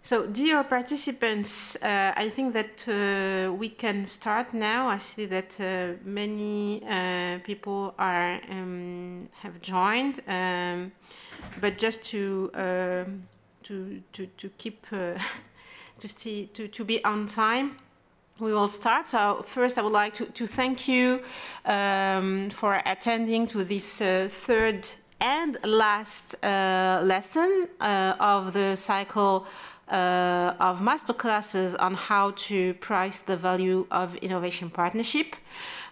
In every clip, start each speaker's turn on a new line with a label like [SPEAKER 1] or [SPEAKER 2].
[SPEAKER 1] So, dear participants, I think that we can start now. I see that many people are have joined, but just to keep to be on time, we will start. So first, I would like to thank you for attending to this third and last lesson of the cycle of masterclasses on how to price the value of innovation partnership.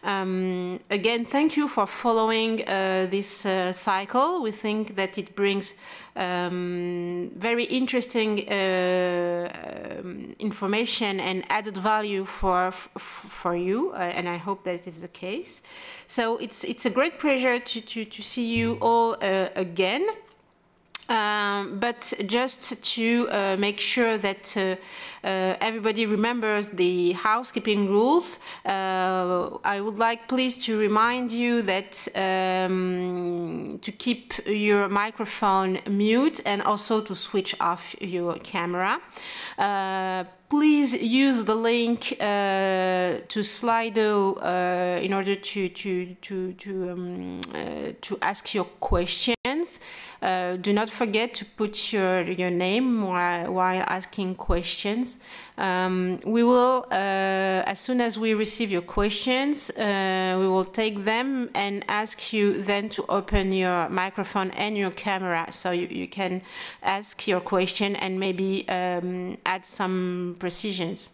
[SPEAKER 1] Again, thank you for following this cycle. We think that it brings very interesting information and added value for you, and I hope that is the case. So it's a great pleasure to see you all again. But just to make sure that everybody remembers the housekeeping rules, I would like please to remind you that to keep your microphone mute and also to switch off your camera. Please use the link to Slido in order to ask your questions. Do not forget to put your name while asking questions. We will, as soon as we receive your questions, we will take them and ask you then to open your microphone and your camera so you can ask your question and maybe add some precisions.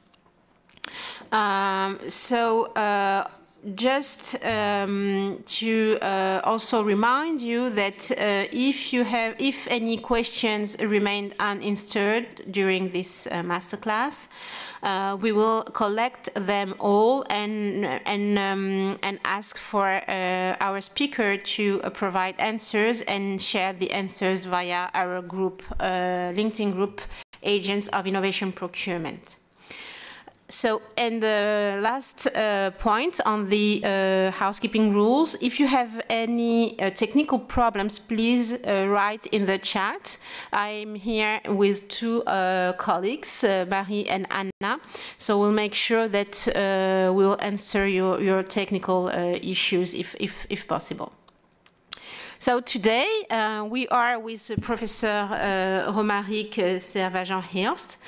[SPEAKER 1] Just to also remind you that if any questions remained unanswered during this masterclass, we will collect them all and ask for our speaker to provide answers and share the answers via our group, LinkedIn group, Agents of Innovation Procurement. So, and the last point on the housekeeping rules, if you have any technical problems, please write in the chat. I'm here with two colleagues, Marie and Anna, so we'll make sure that we'll answer your technical issues if possible. So today we are with Professor Romaric Servajan-Hirst.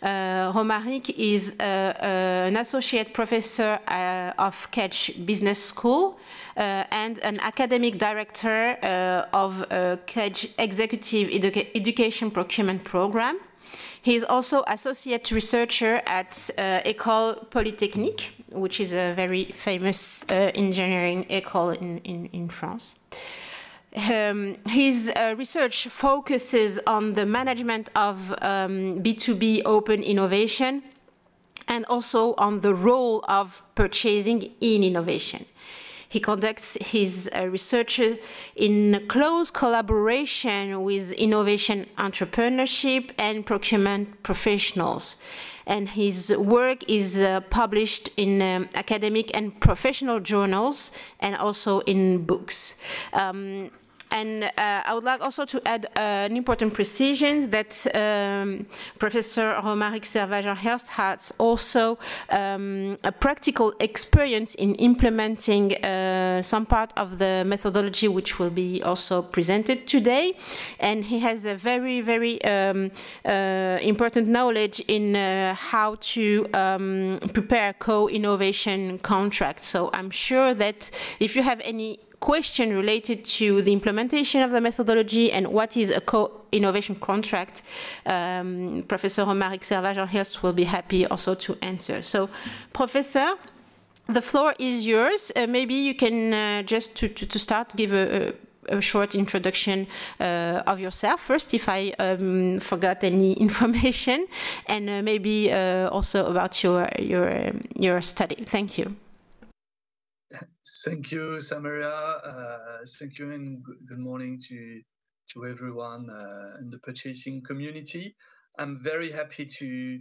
[SPEAKER 1] Romaric is an associate professor of Kedge Business School and an academic director of Kedge Executive Education Procurement Program. He is also associate researcher at École Polytechnique, which is a very famous engineering école in France. His research focuses on the management of B2B open innovation and also on the role of purchasing in innovation. He conducts his research in close collaboration with innovation entrepreneurship and procurement professionals. And his work is published in academic and professional journals and also in books. And I would like also to add an important precision that Professor Romaric Servajan-Hirst has also a practical experience in implementing some part of the methodology which will be also presented today. And he has a very, very important knowledge in how to prepare co-innovation contracts. So I'm sure that if you have any question related to the implementation of the methodology and what is a co-innovation contract, Professor Romaric Servajan-Hirst will be happy also to answer. So, Professor, the floor is yours. Maybe you can just to start give a short introduction of yourself first, if I forgot any information, and maybe also about your study. Thank you.
[SPEAKER 2] Thank you, Samaria. Thank you, and good morning to everyone in the purchasing community. I'm very happy to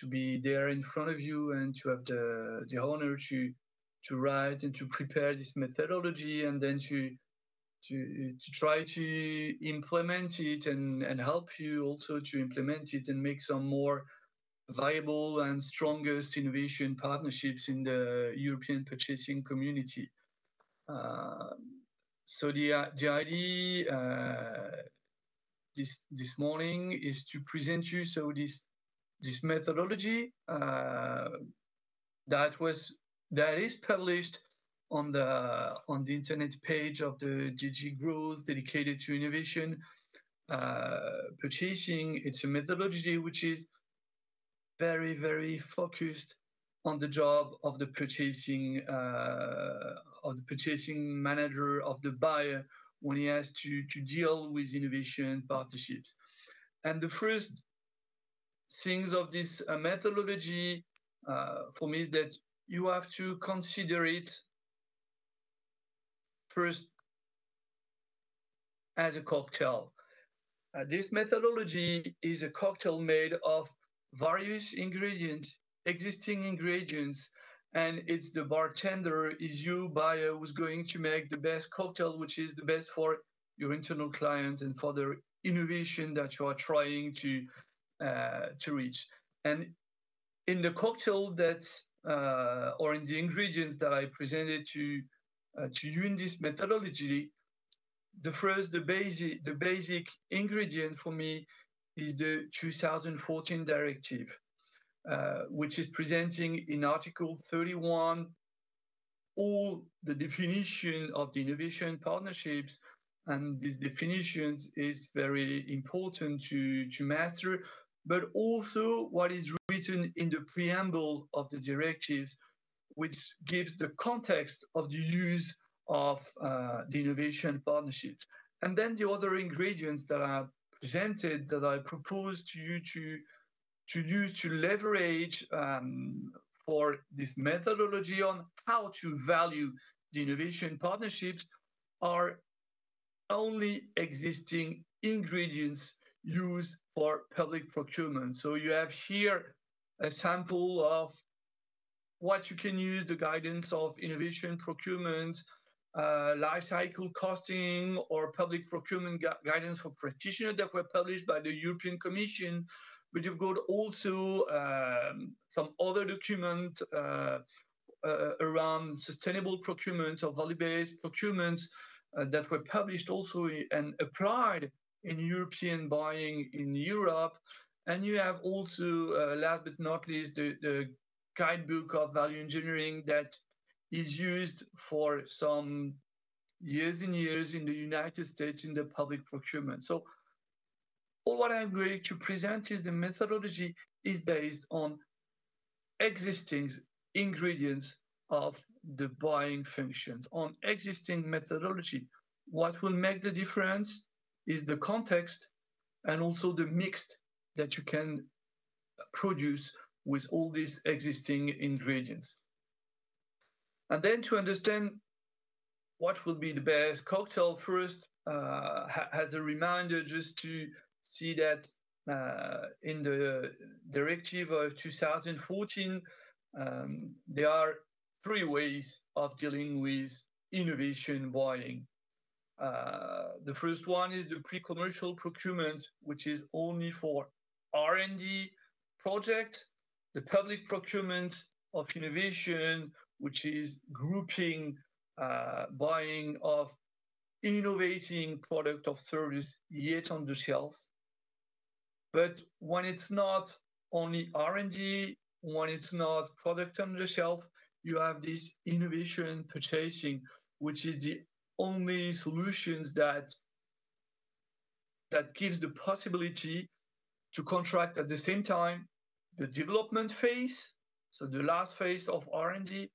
[SPEAKER 2] be there in front of you and to have the honor to write and to prepare this methodology, and then to to try to implement it and help you also to implement it and make some more viable and strongest innovation partnerships in the European purchasing community. So the idea this morning is to present you this methodology that is published on the internet page of the DG Growth dedicated to innovation purchasing. It's a methodology which is very, very focused on the job of the purchasing manager, of the buyer, when he has to deal with innovation partnerships. And the first things of this methodology for me is that you have to consider it first as a cocktail. This methodology is a cocktail made of various ingredients, existing ingredients, and it's the bartender, is you, buyer, who's going to make the best cocktail, which is the best for your internal client and for the innovation that you are trying to reach. And in the cocktail that, or in the ingredients that I presented to you in this methodology, the basic ingredient for me is the 2014 directive, which is presenting in Article 31 all the definition of the innovation partnerships. And these definitions is very important to master, but also what is written in the preamble of the directives, which gives the context of the use of the innovation partnerships. And then the other ingredients that are presented, that I propose to you to use to leverage for this methodology on how to value the innovation partnerships, are only existing ingredients used for public procurement. So you have here a sample of what you can use, the guidance of innovation procurement, life cycle costing, or public procurement guidance for practitioners that were published by the European Commission. But you've got also some other document around sustainable procurement or value-based procurement that were published also and applied in European buying in Europe. And you have also, last but not least, the guidebook of value engineering that is used for some years and years in the United States in the public procurement. So all what I'm going to present is the methodology is based on existing ingredients of the buying functions, on existing methodology. What will make the difference is the context and also the mix that you can produce with all these existing ingredients. And then to understand what will be the best cocktail, first, as a reminder, just to see that in the directive of 2014, there are 3 ways of dealing with innovation buying. The first one is the pre-commercial procurement, which is only for R&D project. The public procurement of innovation, which is grouping buying of innovating product or service yet on the shelf. But when it's not only R&D, when it's not product on the shelf, you have this innovation purchasing, which is the only solutions that gives the possibility to contract at the same time the development phase, so the last phase of R&D,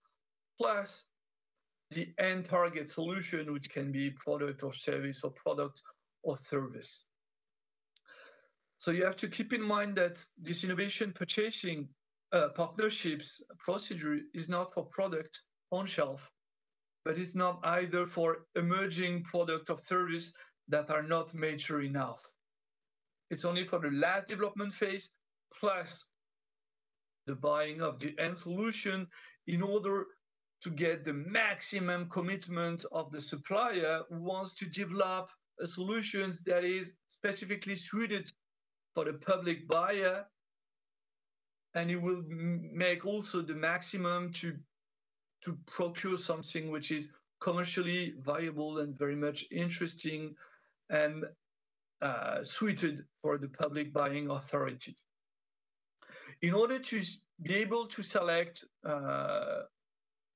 [SPEAKER 2] plus the end target solution, which can be product or service or product or service. So you have to keep in mind that this innovation purchasing partnerships procedure is not for product on shelf, but it's not either for emerging product or service that are not mature enough. It's only for the last development phase plus the buying of the end solution in order to get the maximum commitment of the supplier who wants to develop a solution that is specifically suited for the public buyer, and it will make also the maximum to procure something which is commercially viable and very much interesting and suited for the public buying authority. In order to be able to select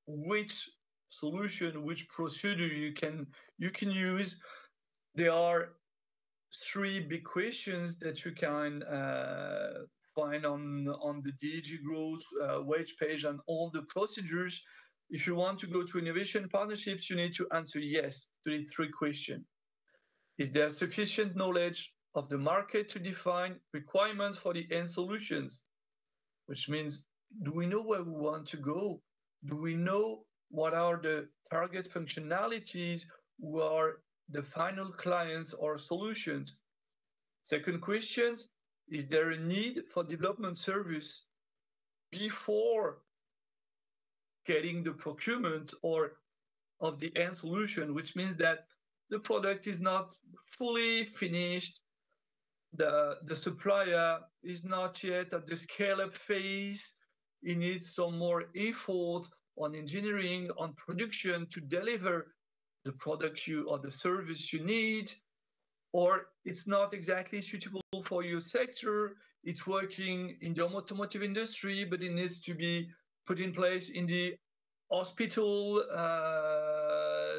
[SPEAKER 2] which solution, which procedure you can use, there are three big questions that you can find on the DG Growth wage page and all the procedures. If you want to go to innovation partnerships, you need to answer yes to the three questions. Is there sufficient knowledge of the market to define requirements for the end solutions? Which means, do we know where we want to go? Do we know what are the target functionalities? Who are the final clients or solutions? Second question, is there a need for development service before getting the procurement or of the end solution, which means that the product is not fully finished, the supplier is not yet at the scale-up phase, it needs some more effort on engineering, on production to deliver the product you or the service you need, or it's not exactly suitable for your sector, it's working in the automotive industry, but it needs to be put in place in the hospital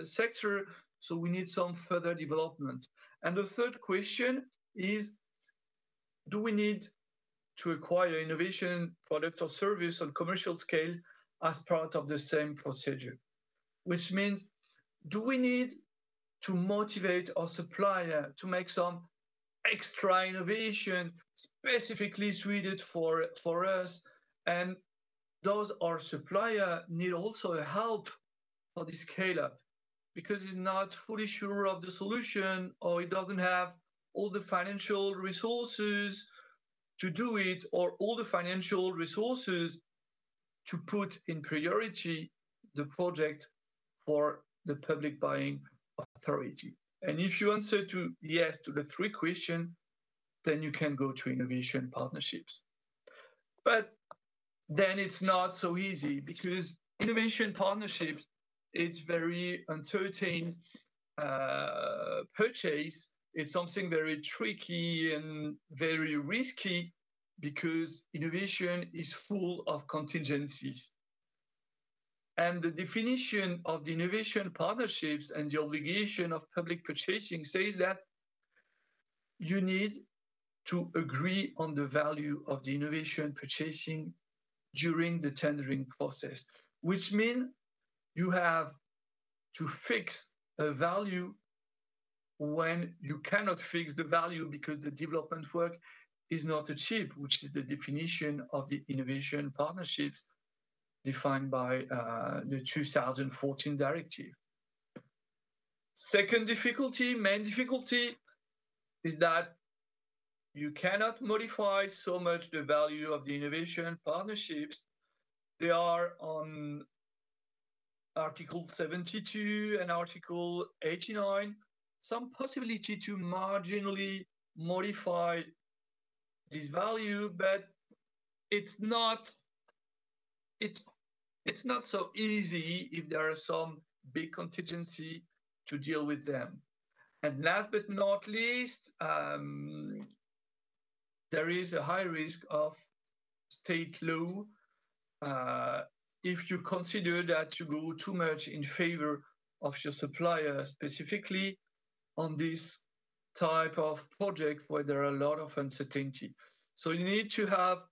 [SPEAKER 2] sector, so we need some further development. And the third question is, do we need to acquire innovation product or service on commercial scale as part of the same procedure? Which means, do we need to motivate our supplier to make some extra innovation specifically suited for us? And does our supplier need also a help for the scale up because he's not fully sure of the solution, or he doesn't have all the financial resources to do it, or all the financial resources to put in priority the project for the public buying authority? And if you answer to yes to the three questions, then you can go to innovation partnerships. But then it's not so easy, because innovation partnerships, it's very uncertain purchase. It's something very tricky and very risky, because innovation is full of contingencies. And the definition of the innovation partnerships and the obligation of public purchasing says that you need to agree on the value of the innovation purchasing during the tendering process, which means you have to fix a value when you cannot fix the value because the development work is not achieved, which is the definition of the innovation partnerships defined by the 2014 directive. Second difficulty, main difficulty, is that you cannot modify so much the value of the innovation partnerships. They are on Article 72 and Article 89, some possibility to marginally modify this value, but it's not so easy if there are some big contingency to deal with them. And last but not least, there is a high risk of state law if you consider that you go too much in favor of your supplier, specifically on this type of project where there are a lot of uncertainty. So you need to have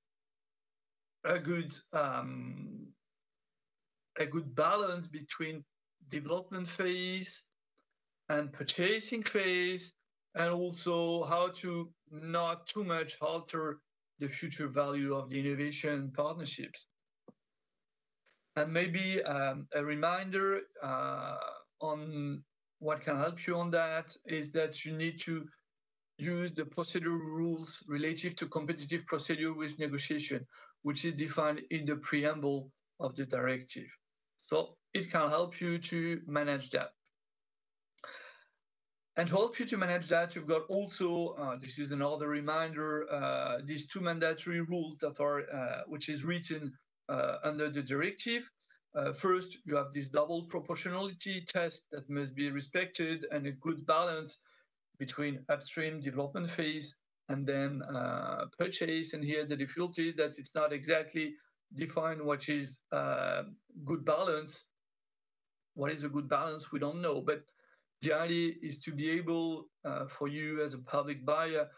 [SPEAKER 2] a good balance between development phase and purchasing phase, and also how to not too much alter the future value of the innovation partnerships. And maybe a reminder on what can help you on that is that you need to use the procedural rules relative to competitive procedure with negotiation, which is defined in the preamble of the directive. So it can help you to manage that. And to help you to manage that, you've got also, this is another reminder, these two mandatory rules that are, which is written under the directive. First, you have this double proportionality test that must be respected, and a good balance between upstream development phase and then purchase. And here the difficulty is that it's not exactly defined what is good balance. What is a good balance? We don't know, but the idea is to be able, for you as a public buyer,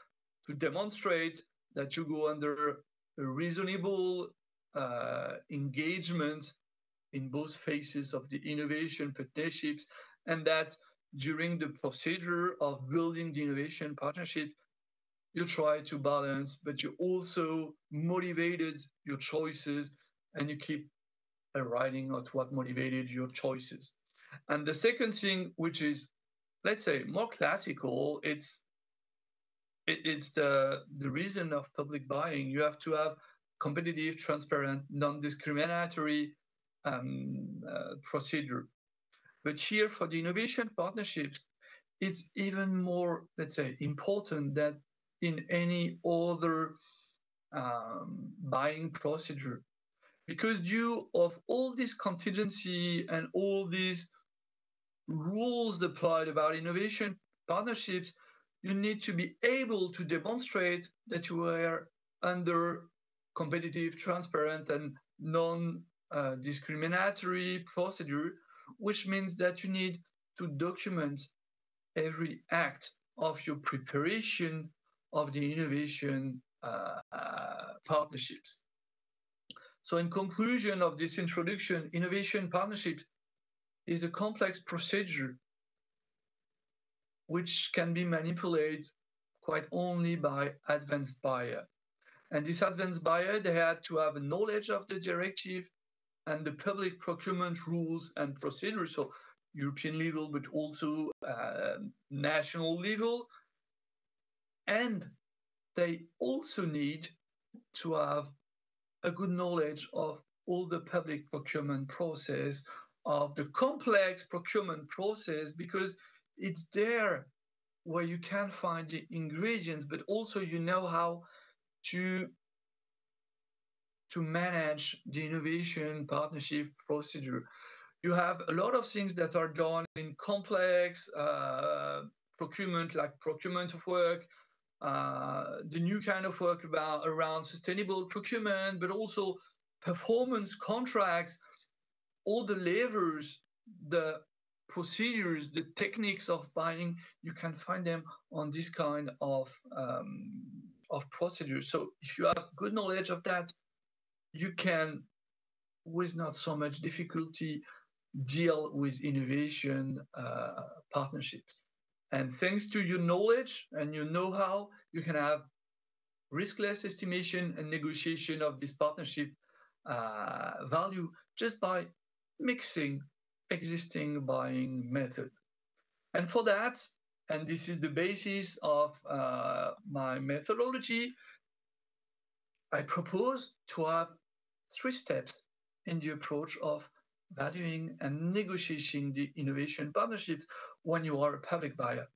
[SPEAKER 2] to demonstrate that you go under a reasonable engagement in both phases of the innovation partnerships, and that during the procedure of building the innovation partnership, you try to balance, but you also motivated your choices, and you keep a writing of what motivated your choices. And the second thing, which is, let's say, more classical, it's the reason of public buying. You have to have competitive, transparent, non-discriminatory procedure. But here for the innovation partnerships, it's even more, let's say, important than in any other buying procedure. Because due of all this contingency and all these rules applied about innovation partnerships, you need to be able to demonstrate that you are under competitive, transparent, and non-discriminatory procedure, which means that you need to document every act of your preparation of the innovation partnerships. So in conclusion of this introduction, innovation partnerships is a complex procedure which can be manipulated quite only by advanced buyer. And this advanced buyer, they had to have a knowledge of the directive and the public procurement rules and procedures, so European level, but also national level. And they also need to have a good knowledge of all the public procurement process, of the complex procurement process, because it's there where you can find the ingredients, but also you know how to manage the innovation partnership procedure. You have a lot of things that are done in complex procurement, like procurement of work, the new kind of work around sustainable procurement, but also performance contracts, all the levers, the procedures, the techniques of buying, you can find them on this kind of procedures. So if you have good knowledge of that, you can, with not so much difficulty, deal with innovation partnerships. And thanks to your knowledge and your know-how, you can have riskless estimation and negotiation of this partnership value just by mixing existing buying method. And for that, and this is the basis of my methodology, I propose to have 3 steps in the approach of valuing and negotiating the innovation partnerships when you are a public buyer.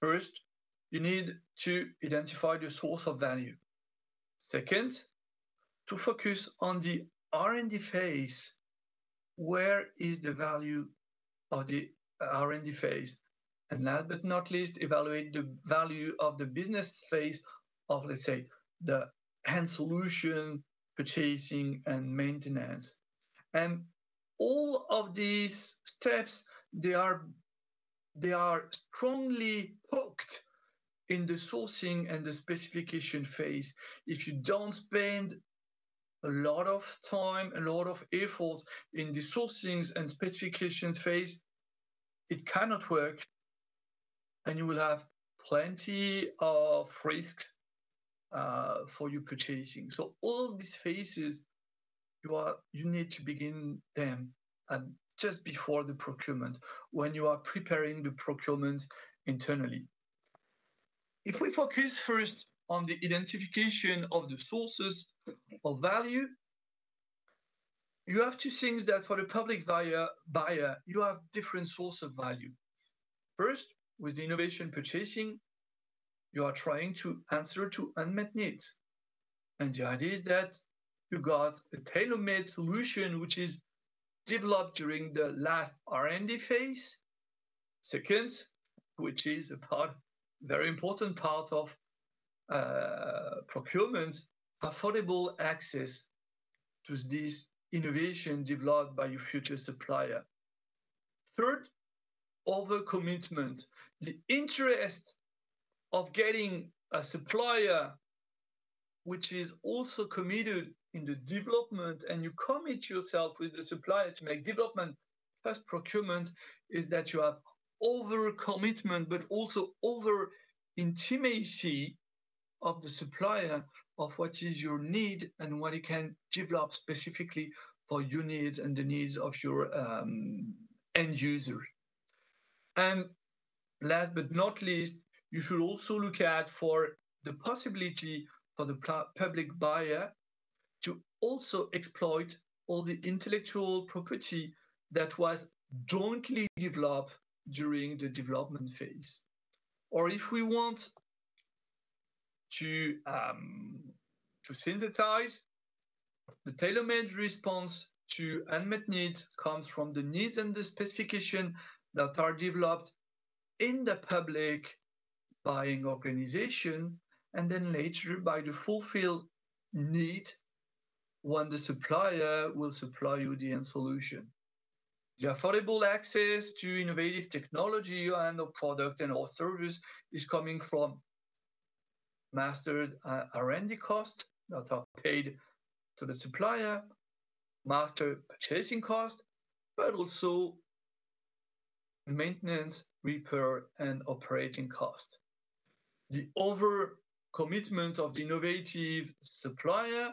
[SPEAKER 2] First, you need to identify the source of value. Second, to focus on the R&D phase. Where is the value of the R&D phase? And last but not least, evaluate the value of the business phase of, let's say, the end solution, purchasing, and maintenance. And all of these steps, they are strongly hooked in the sourcing and the specification phase. If you don't spend a lot of time, a lot of effort in the sourcing and specification phase, it cannot work, and you will have plenty of risks for your purchasing. So all these phases, you need to begin them just before the procurement, when you are preparing the procurement internally. If we focus first on the identification of the sources of value, you have to think that for the public buyer, you have different source of value. First, with the innovation purchasing, you are trying to answer to unmet needs. And the idea is that you got a tailor-made solution which is developed during the last R&D phase. Second, which is a very important part of procurement, affordable access to this innovation developed by your future supplier. Third, overcommitment, the interest of getting a supplier which is also committed in the development, and you commit yourself with the supplier to make development plus procurement, is that you have over commitment, but also over intimacy of the supplier of what is your need and what you can develop specifically for your needs and the needs of your end user. And last but not least, you should also look at for the possibility for the public buyer to also exploit all the intellectual property that was jointly developed during the development phase. Or if we want to synthesize, the tailor-made response to unmet needs comes from the needs and the specification that are developed in the public buying organization, and then later by the fulfilled need when the supplier will supply you the end solution. The affordable access to innovative technology and a product and or service is coming from mastered R&D costs that are paid to the supplier, master purchasing cost, but also maintenance, repair, and operating cost. The over-commitment of the innovative supplier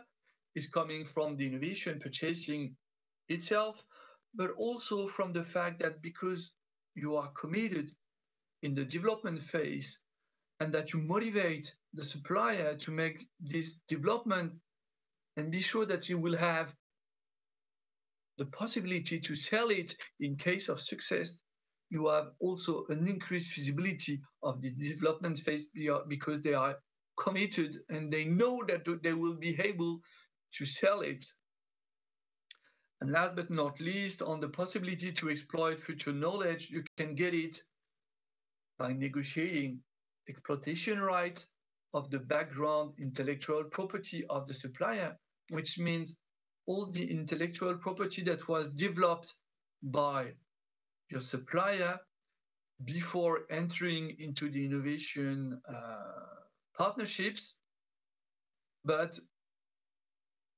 [SPEAKER 2] is coming from the innovation purchasing itself, but also from the fact that because you are committed in the development phase and that you motivate the supplier to make this development and be sure that you will have the possibility to sell it in case of success, you have also an increased feasibility of the development phase because they are committed and they know that they will be able to sell it. And last but not least, on the possibility to exploit future knowledge, you can get it by negotiating exploitation rights of the background intellectual property of the supplier, which means all the intellectual property that was developed by your supplier before entering into the innovation partnerships, but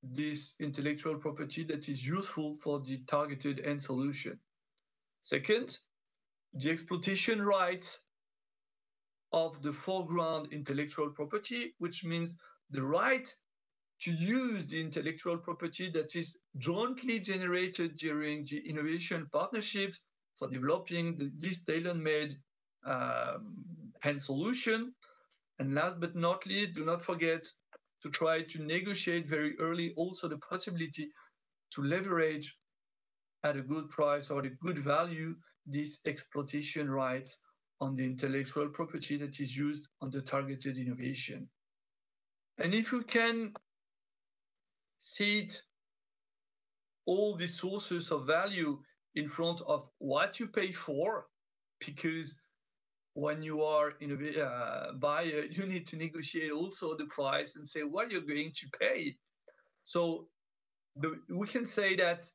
[SPEAKER 2] this intellectual property that is useful for the targeted end solution. Second, the exploitation rights of the foreground intellectual property, which means the right to use the intellectual property that is jointly generated during the innovation partnerships for developing this tailor-made end solution. And last but not least, do not forget to try to negotiate very early also the possibility to leverage at a good price or a good value these exploitation rights on the intellectual property that is used on the targeted innovation. And if you can seed all the sources of value in front of what you pay for, because when you are a buyer, you need to negotiate also the price and say what you're going to pay. So we can say that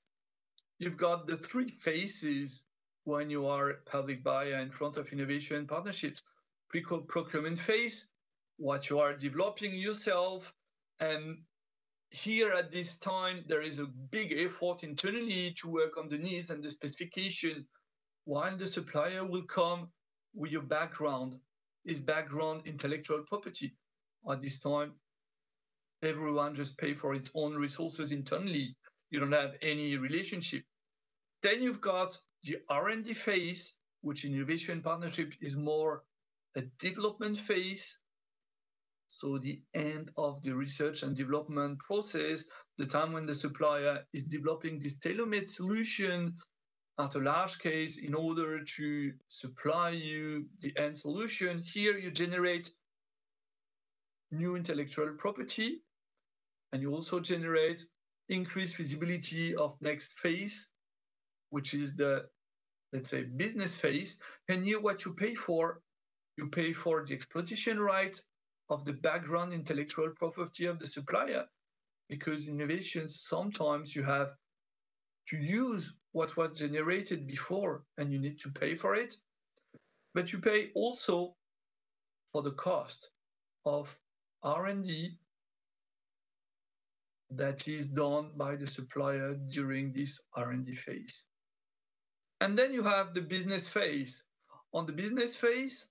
[SPEAKER 2] you've got the three phases when you are a public buyer in front of innovation partnerships. Pre-procurement phase, what you are developing yourself. And here at this time, there is a big effort internally to work on the needs and the specification, while the supplier will come with your background, his background intellectual property. At this time, everyone just pay for its own resources internally. You don't have any relationship. Then you've got the R&D phase, which innovation partnership is more a development phase. so the end of the research and development process, the time when the supplier is developing this tailor-made solution at a large case in order to supply you the end solution. Here you generate new intellectual property, and you also generate increased visibility of next phase, which is the, let's say, business phase. And here what you pay for the exploitation right of the background intellectual property of the supplier, because innovations, sometimes you have to use what was generated before and you need to pay for it. But you pay also for the cost of R&D that is done by the supplier during this R&D phase. And then you have the business phase. On the business phase,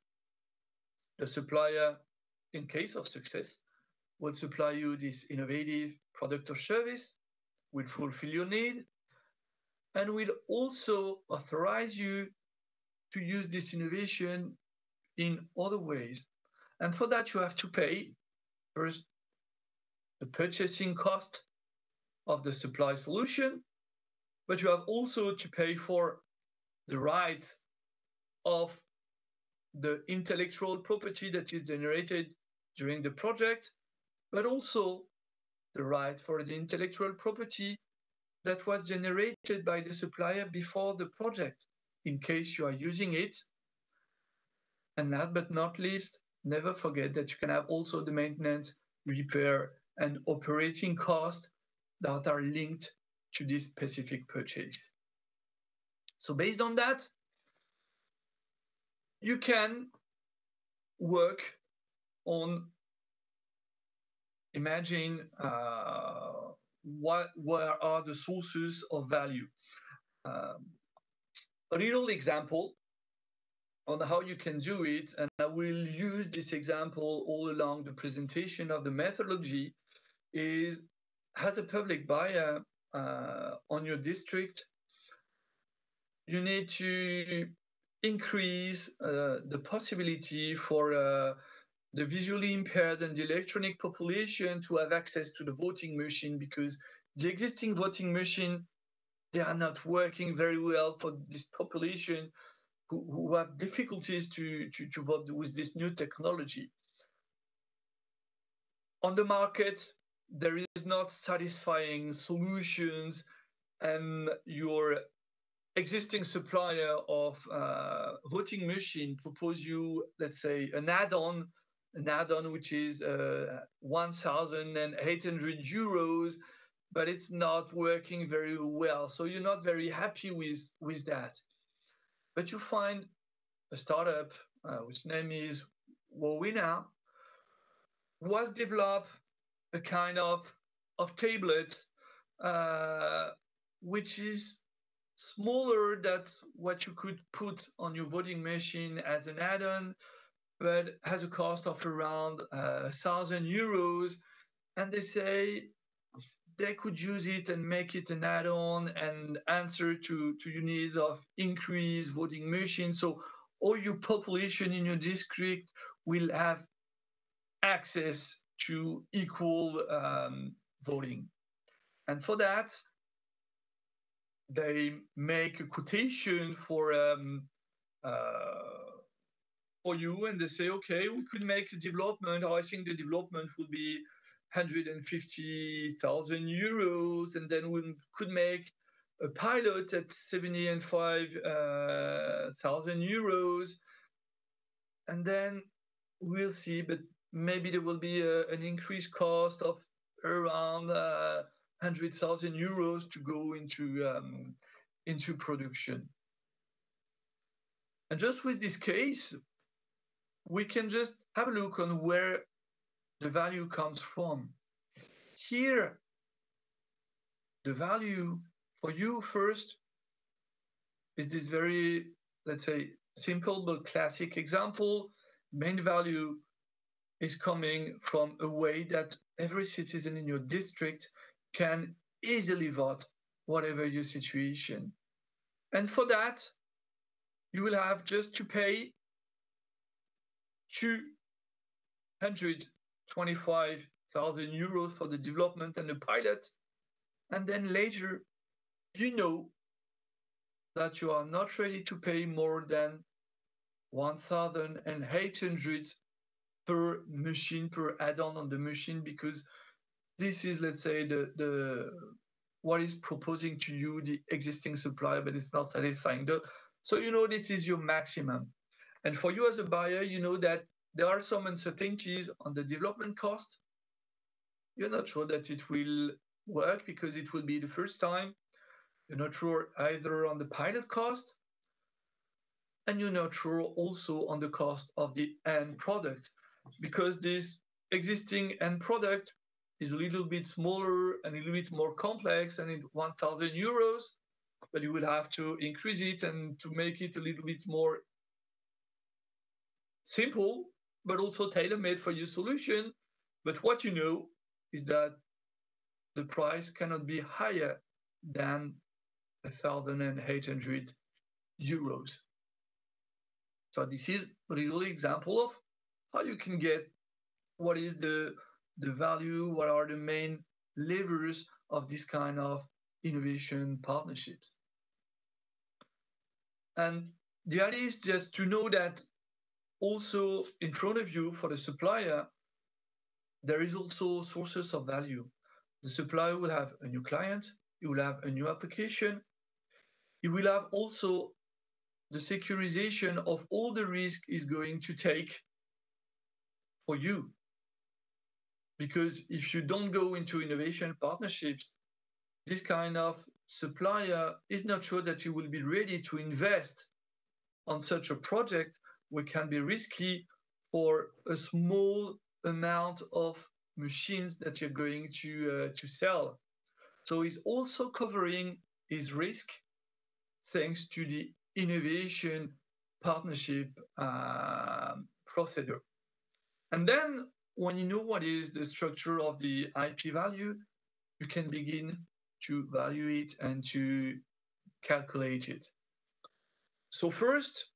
[SPEAKER 2] the supplier, in case of success, will supply you this innovative product or service, will fulfill your need, and will also authorize you to use this innovation in other ways. And for that, you have to pay first the purchasing cost of the supply solution, but you have also to pay for the rights of the intellectual property that is generated during the project, but also the right for the intellectual property that was generated by the supplier before the project, in case you are using it. And last but not least, never forget that you can have also the maintenance, repair, and operating costs that are linked to this specific purchase. So based on that, you can work on imagine where are the sources of value. A little example on how you can do it, and I will use this example all along the presentation of the methodology, is as a public buyer on your district, you need to increase the possibility for the visually impaired and the electronic population to have access to the voting machine, because the existing voting machine, they are not working very well for this population who have difficulties to vote with this new technology. On the market, there is not satisfying solutions, and your existing supplier of voting machine propose you, let's say, an add-on which is 1,800 euros, but it's not working very well. So you're not very happy with that. But you find a startup, which name is Wowina, was developed a kind of tablet, which is smaller than what you could put on your voting machine as an add-on, but has a cost of around 1,000 euros. And they say they could use it and make it an add-on and answer to your needs of increased voting machines. So all your population in your district will have access to equal voting. And for that, they make a quotation for you, and they say, okay, we could make a development. I think the development will be 150,000 euros, and then we could make a pilot at 75,000 euros, and then we'll see. But maybe there will be an increased cost of around 100,000 euros to go into production. And just with this case, we can just have a look on where the value comes from. Here, the value for you first is this very, let's say, simple but classic example. Main value is coming from a way that every citizen in your district can easily vote, whatever your situation. And for that, you will have just to pay 220 25,000 euros for the development and the pilot, and then later you know that you are not ready to pay more than 1,800 per machine, per add-on on the machine, because this is, let's say, the what is proposing to you the existing supplier, but it's not satisfying. So you know this is your maximum. And for you as a buyer, you know that there are some uncertainties on the development cost. You're not sure that it will work because it will be the first time. You're not sure either on the pilot cost, and you're not sure also on the cost of the end product, because this existing end product is a little bit smaller and a little bit more complex and it's 1,000 euros, but you will have to increase it and to make it a little bit more simple, but also tailor-made for your solution. But what you know is that the price cannot be higher than 1,800 euros. So this is a little example of how you can get what is the value, what are the main levers of this kind of innovation partnerships. And the idea is just to know that also in front of you for the supplier, there is also sources of value. The supplier will have a new client, he will have a new application, he will have also the securization of all the risk is going to take for you. Because if you don't go into innovation partnerships, this kind of supplier is not sure that he will be ready to invest on such a project, which can be risky for a small amount of machines that you're going to sell. So he's also covering his risk thanks to the innovation partnership procedure. And then when you know what is the structure of the IP value, you can begin to value it and to calculate it. So first,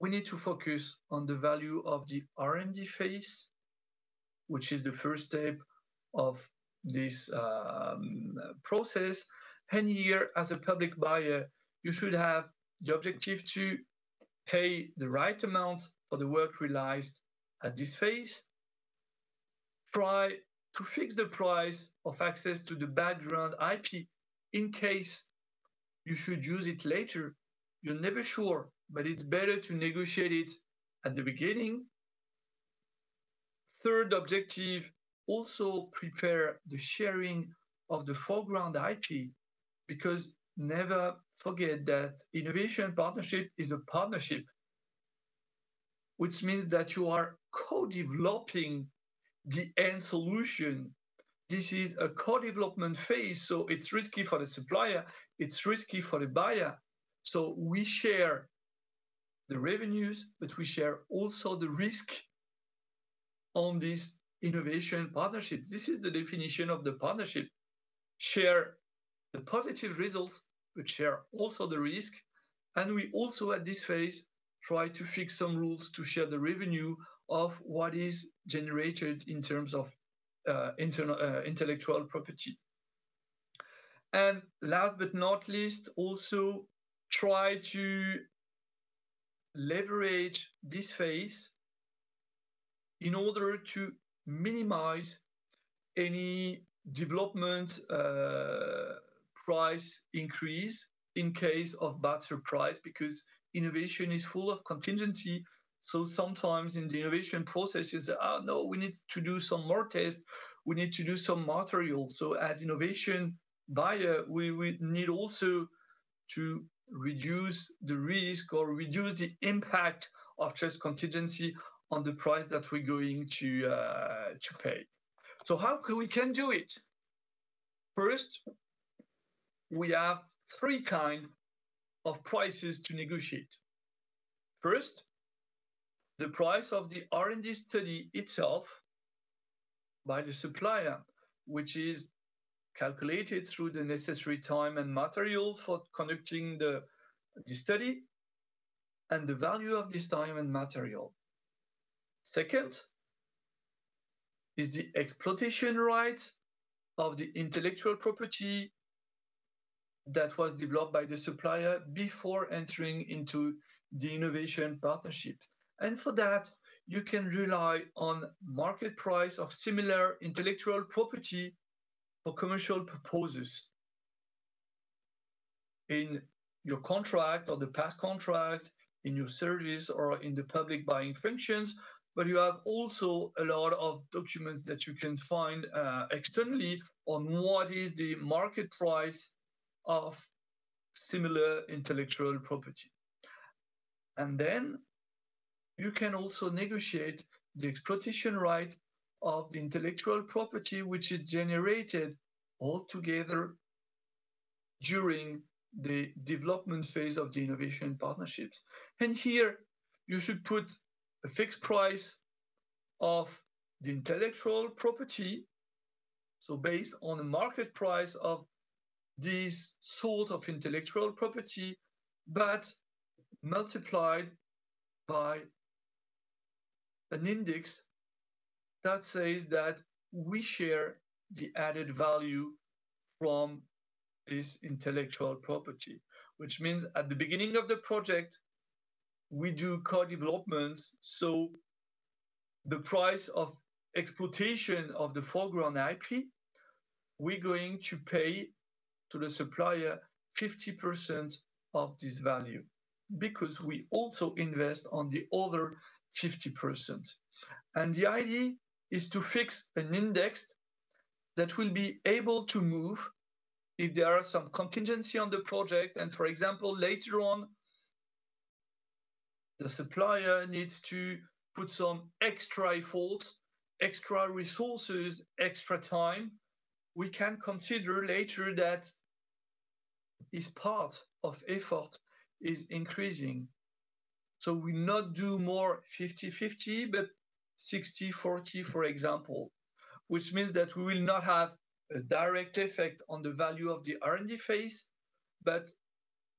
[SPEAKER 2] we need to focus on the value of the R&D phase, which is the first step of this process. And here, as a public buyer, you should have the objective to pay the right amount for the work realized at this phase. Try to fix the price of access to the background IP in case you should use it later. You're never sure, but it's better to negotiate it at the beginning. Third objective, also prepare the sharing of the foreground IP, because never forget that innovation partnership is a partnership, which means that you are co-developing the end solution. This is a co-development phase, so it's risky for the supplier, it's risky for the buyer. So we share the revenues, but we share also the risk on this innovation partnership. This is the definition of the partnership. Share the positive results, but share also the risk. And we also at this phase try to fix some rules to share the revenue of what is generated in terms of intellectual property. And last but not least, also try to leverage this phase in order to minimize any development price increase in case of bad surprise, because innovation is full of contingency. So sometimes in the innovation process, you say, oh no, we need to do some more tests, we need to do some material. So as innovation buyer, we need also to reduce the risk or reduce the impact of just contingency on the price that we're going to pay. So how we can do it? First, we have three kinds of prices to negotiate. First, the price of the R&D study itself by the supplier, which is calculated through the necessary time and materials for conducting the study, and the value of this time and material. Second, is the exploitation rights of the intellectual property that was developed by the supplier before entering into the innovation partnerships. And for that, you can rely on market price of similar intellectual property for commercial purposes. In your contract or the past contract, in your service or in the public buying functions, but you have also a lot of documents that you can find externally on what is the market price of similar intellectual property. And then you can also negotiate the exploitation right of the intellectual property which is generated altogether during the development phase of the innovation partnerships. And here you should put a fixed price of the intellectual property, so based on the market price of this sort of intellectual property, but multiplied by an index that says that we share the added value from this intellectual property, which means at the beginning of the project, we do co-development, so the price of exploitation of the foreground IP, we're going to pay to the supplier 50% of this value because we also invest on the other 50%. And the idea is to fix an index that will be able to move if there are some contingency on the project. And for example, later on, the supplier needs to put some extra efforts, extra resources, extra time. We can consider later that his part of effort is increasing. So we not do more 50-50, but 60-40, for example, which means that we will not have a direct effect on the value of the R&D phase, but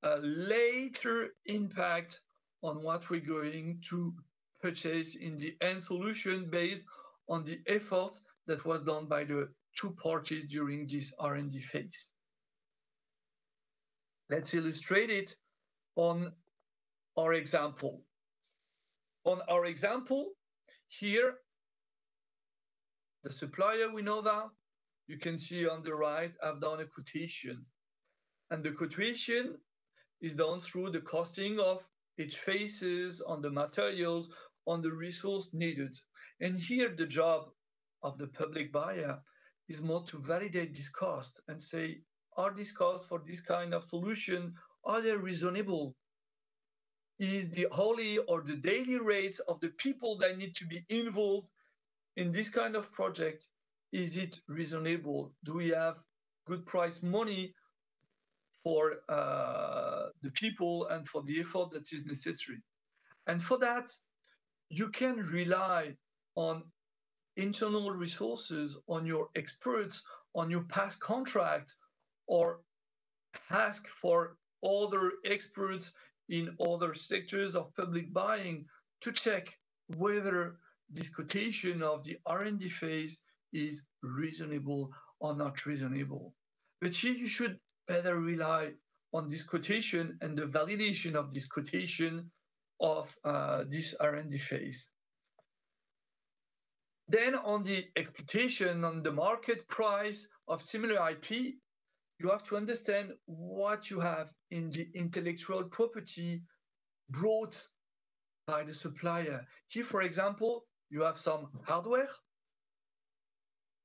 [SPEAKER 2] a later impact on what we're going to purchase in the end solution based on the effort that was done by the two parties during this R&D phase. Let's illustrate it on our example. On our example, here, the supplier Winova, you can see on the right, I've done a quotation. And the quotation is done through the costing of each phases, on the materials, on the resource needed. And here the job of the public buyer is more to validate this cost and say, are these costs for this kind of solution, are they reasonable? Is the hourly or the daily rates of the people that need to be involved in this kind of project, is it reasonable? Do we have good price money for the people and for the effort that is necessary? And for that, you can rely on internal resources, on your experts, on your past contract, or ask for other experts in other sectors of public buying to check whether this quotation of the R&D phase is reasonable or not reasonable. But here you should better rely on this quotation and the validation of this quotation of this R&D phase. Then on the exploitation, on the market price of similar IP, you have to understand what you have in the intellectual property brought by the supplier. Here, for example, you have some hardware.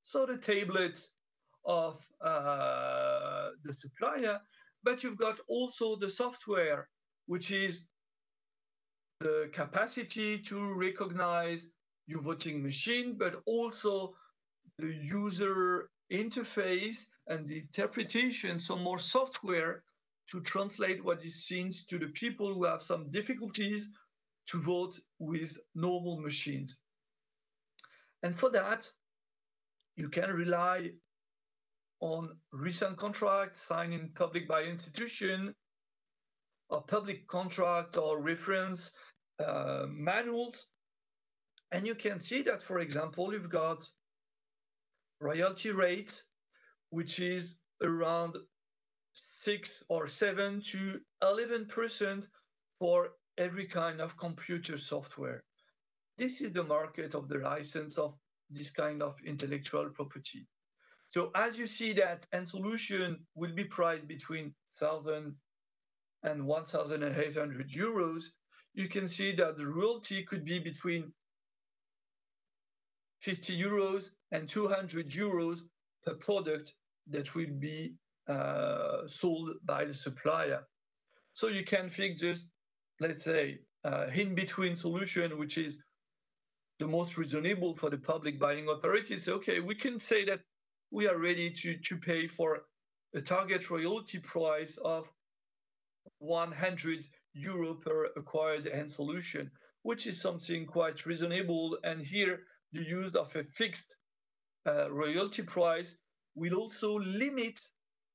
[SPEAKER 2] So the tablet of the supplier, but you've got also the software, which is the capacity to recognize your voting machine, but also the user interface and the interpretation, so more software to translate what is seen to the people who have some difficulties to vote with normal machines. And for that, you can rely on recent contracts signed in public by institution, or public contract or reference manuals. And you can see that, for example, you've got royalty rate, which is around 6 or 7 to 11% for every kind of computer software. This is the market of the license of this kind of intellectual property. So as you see that end solution will be priced between 1,000 and 1,800 euros, you can see that the royalty could be between 50 euros and 200 euros per product that will be sold by the supplier. So you can fix just, let's say, in-between solution, which is the most reasonable for the public buying authorities. Okay, we can say that we are ready to pay for a target royalty price of 100 euro per acquired end solution, which is something quite reasonable. And here, the use of a fixed royalty price will also limit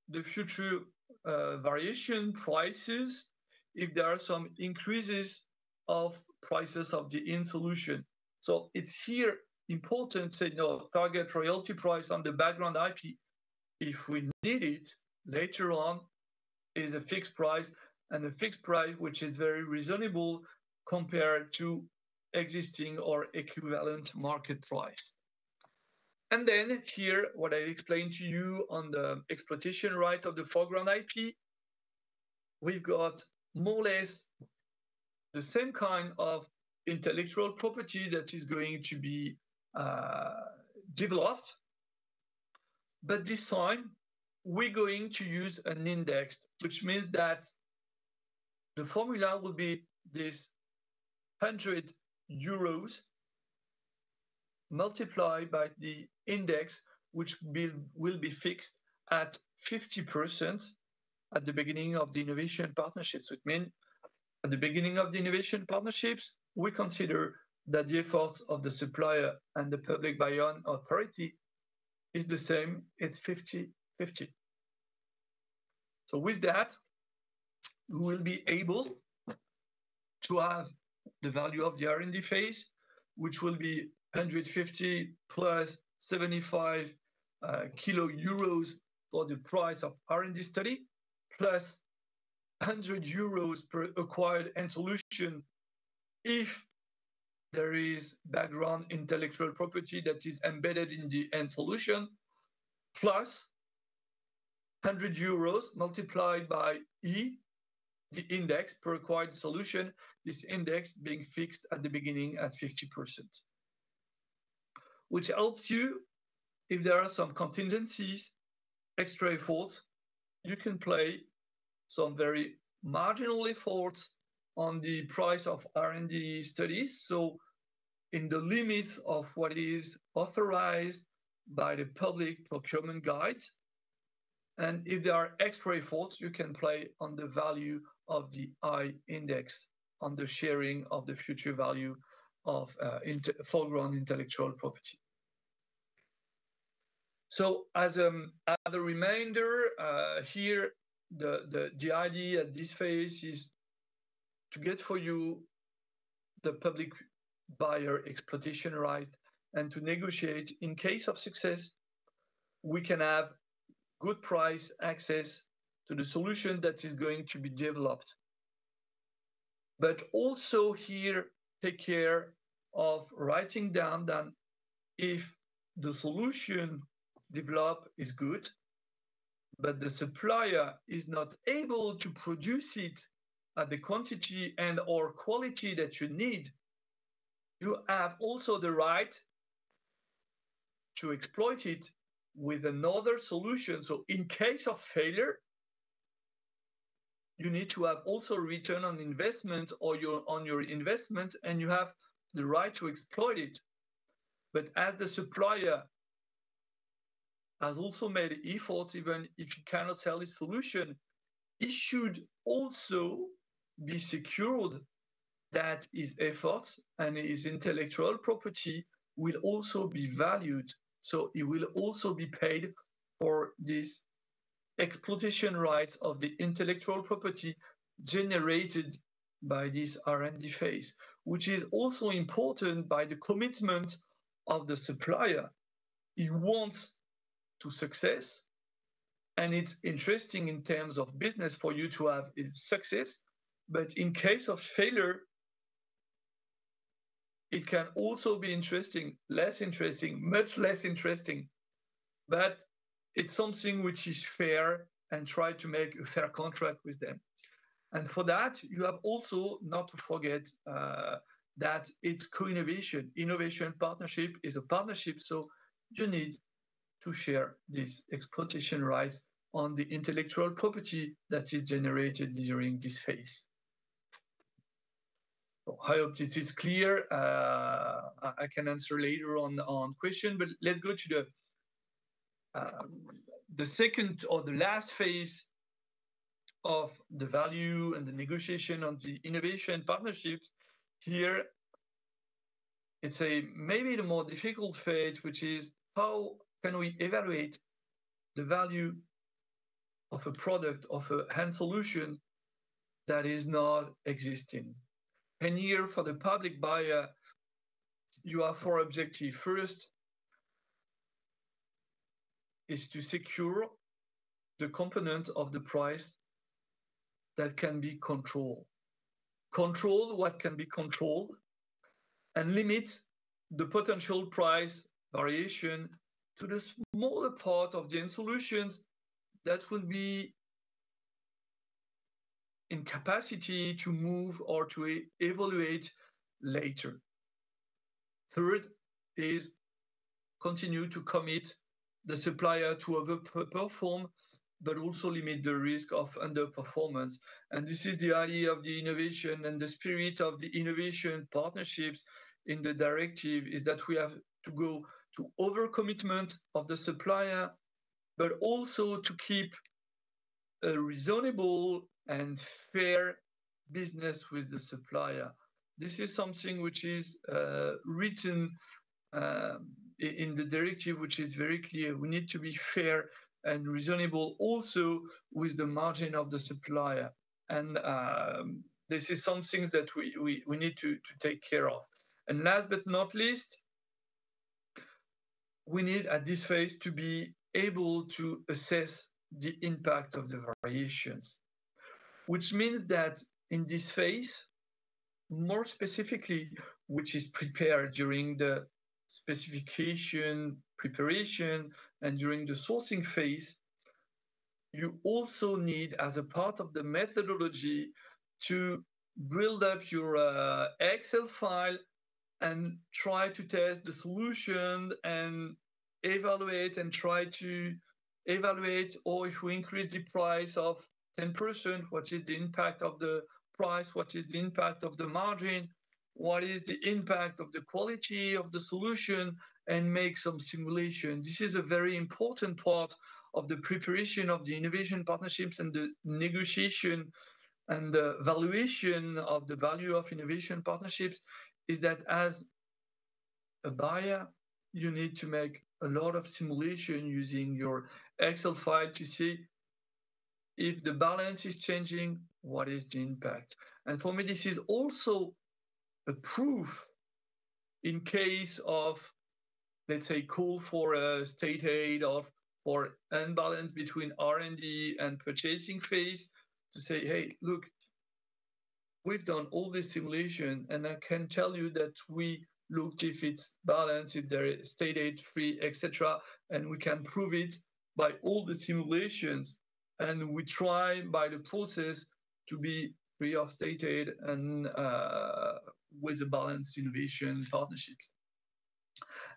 [SPEAKER 2] the future variation prices if there are some increases of prices of the end solution. So it's here important to say, no, target royalty price on the background IP, if we need it later on, is a fixed price, and a fixed price which is very reasonable compared to existing or equivalent market price. And then here, what I explained to you on the exploitation right of the foreground IP, we've got more or less the same kind of intellectual property that is going to be developed. But this time, we're going to use an index, which means that the formula will be this 100 euros multiplied by the index, which will be fixed at 50% at the beginning of the innovation partnerships. So it means at the beginning of the innovation partnerships, we consider that the efforts of the supplier and the public buy-on authority is the same, it's 50-50. So with that, we will be able to have the value of the R&D phase, which will be 150 plus 75 kilo euros for the price of R&D study, plus 100 euros per acquired end solution if there is background intellectual property that is embedded in the end solution, plus 100 euros multiplied by E, the index per acquired solution, this index being fixed at the beginning at 50%. Which helps you, if there are some contingencies, extra efforts, you can play some very marginal efforts on the price of R&D studies. So in the limits of what is authorized by the public procurement guides. And if there are extra efforts, you can play on the value of the I index, on the sharing of the future value of foreground intellectual property. So as a reminder, here, the idea at this phase is to get for you the public buyer exploitation right and to negotiate. In case of success, we can have good price access to the solution that is going to be developed. But also here, take care of writing down that if the solution developed is good, but the supplier is not able to produce it at the quantity and or quality that you need, you have also the right to exploit it with another solution. So in case of failure, you need to have also return on investment or on your investment, and you have the right to exploit it. But as the supplier has also made efforts, even if he cannot sell his solution, it should also be secured that his efforts and his intellectual property will also be valued. So he will also be paid for this exploitation rights of the intellectual property generated by this R&D phase, which is also important by the commitment of the supplier. He wants to success. And it's interesting in terms of business for you to have success. But in case of failure, it can also be interesting, less interesting, much less interesting. But it's something which is fair, and try to make a fair contract with them. And for that, you have also not to forget that it's co-innovation. Innovation partnership is a partnership, so you need to share this exploitation rights on the intellectual property that is generated during this phase. So I hope this is clear. I can answer later on question, but let's go to the second or the last phase of the value and the negotiation on the innovation partnerships. Here, it's maybe the more difficult phase, which is how can we evaluate the value of a product, of a hand solution that is not existing. And here, for the public buyer, you have 4 objectives. First is to secure the component of the price that can be controlled. Control what can be controlled, and limit the potential price variation to the smaller part of the end solutions that would be in capacity to move or to evaluate later. Third is continue to commit the supplier to overperform, but also limit the risk of underperformance. And this is the idea of the innovation and the spirit of the innovation partnerships in the directive, is that we have to go to overcommitment of the supplier, but also to keep a reasonable and fair business with the supplier. This is something which is written in the directive, which is very clear. We need to be fair and reasonable also with the margin of the supplier. And this is something that we need to take care of. And last but not least, we need at this phase to be able to assess the impact of the variations, which means that in this phase, more specifically, which is prepared during the specification preparation and during the sourcing phase, you also need, as a part of the methodology, to build up your Excel file and try to test the solution and evaluate and try to evaluate, or if we increase the price of 10%, what is the impact of the price, what is the impact of the margin, what is the impact of the quality of the solution, and make some simulation. This is a very important part of the preparation of the innovation partnerships and the negotiation and the valuation of the value of innovation partnerships, is that as a buyer, you need to make a lot of simulation using your Excel file to see if the balance is changing, what is the impact. And for me, this is also a proof in case of, let's say, call for a state aid for imbalance between R&D and purchasing phase, to say, hey, look, we've done all this simulation, and I can tell you that we looked if it's balanced, if there is state aid free, etc., and we can prove it by all the simulations, and we try by the process to be free of state aid and with a balanced innovation partnerships.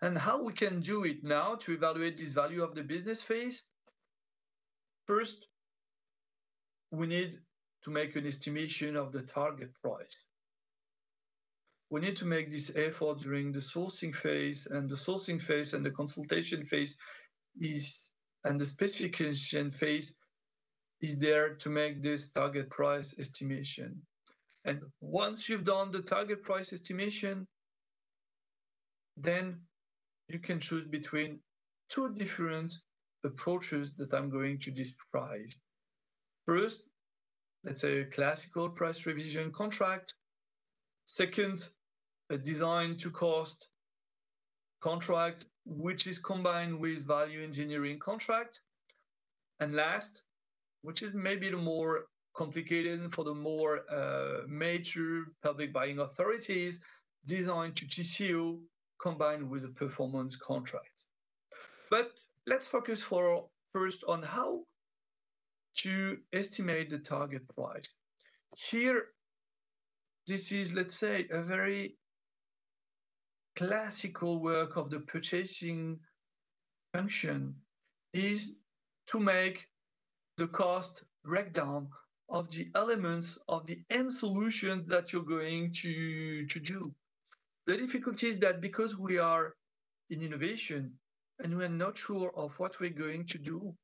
[SPEAKER 2] And how we can do it now to evaluate this value of the business phase? First, we need to make an estimation of the target price. We need to make this effort during the sourcing phase, and the sourcing phase and the consultation phase and the specification phase is there to make this target price estimation. And once you've done the target price estimation, then you can choose between 2 different approaches that I'm going to describe. First, let's say a classical price revision contract. Second, a design to cost contract, which is combined with value engineering contract. And last, which is maybe the more complicated for the more major public buying authorities, design to TCO combined with a performance contract. But let's focus first on how to estimate the target price. Here, this is, let's say, a very classical work of the purchasing function is to make the cost breakdown of the elements of the end solution that you're going to do. The difficulty is that because we are in innovation and we're not sure of what we're going to do,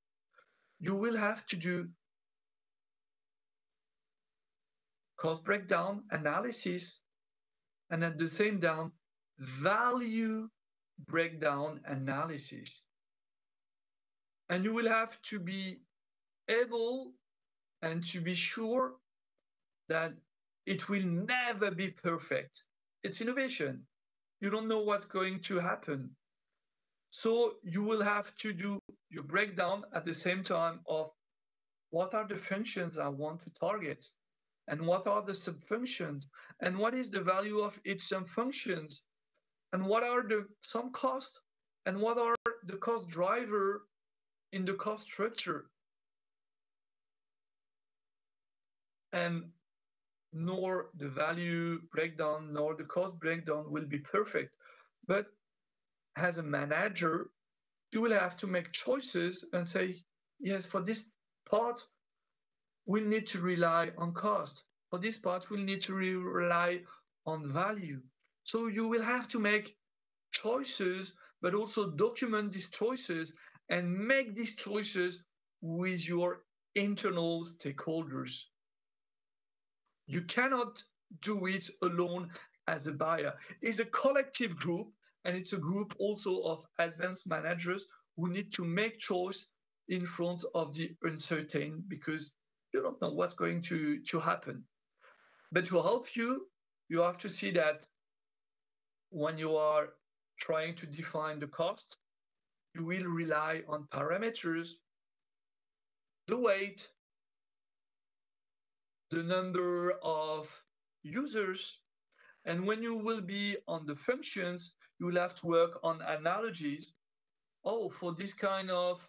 [SPEAKER 2] you will have to do cost breakdown analysis and at the same time, value breakdown analysis. And you will have to be able and to be sure that it will never be perfect. It's innovation. You don't know what's going to happen. So you will have to do your breakdown at the same time of what are the functions I want to target and what are the subfunctions and what is the value of each subfunctions and what are the some costs and what are the cost driver in the cost structure. And nor the value breakdown nor the cost breakdown will be perfect. But as a manager, you will have to make choices and say, yes, for this part, we'll need to rely on cost. For this part, we'll need to rely on value. So you will have to make choices, but also document these choices and make these choices with your internal stakeholders. You cannot do it alone as a buyer. It's a collective group, and it's a group also of advanced managers who need to make choice in front of the uncertain because you don't know what's going to happen. But to help you, you have to see that when you are trying to define the cost, you will rely on parameters, the weight, the number of users, and when you will be on the functions, you will have to work on analogies. Oh, for this kind of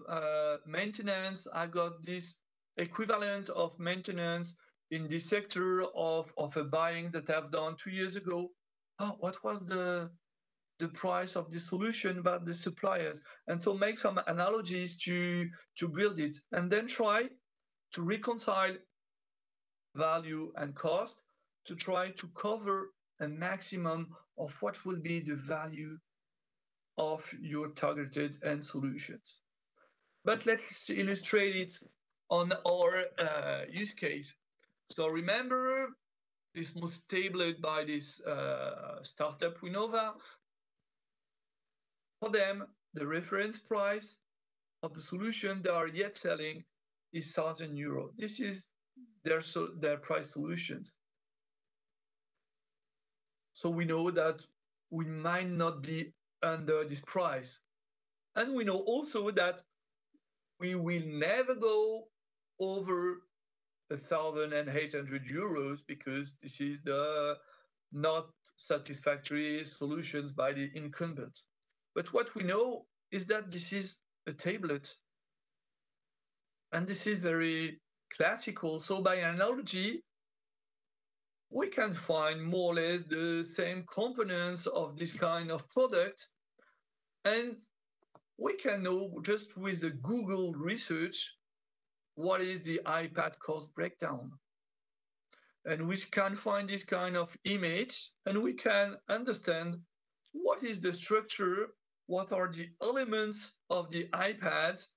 [SPEAKER 2] maintenance, I got this equivalent of maintenance in this sector of a buying that I've done 2 years ago. Oh, what was the price of the solution about the suppliers? And so make some analogies to build it and then try to reconcile value and cost to try to cover a maximum of what will be the value of your targeted end solutions. But let's illustrate it on our use case. So remember, this was tabled by this startup Winova. For them, the reference price of the solution they are yet selling is €1,000. This is their price solutions. So we know that we might not be under this price. And we know also that we will never go over €1,800 because this is the not satisfactory solutions by the incumbent. But what we know is that this is a tablet. And this is very classical. So by analogy, we can find more or less the same components of this kind of product. And we can know just with the Google research what is the iPad cost breakdown. And we can find this kind of image and we can understand what is the structure, what are the elements of the iPads,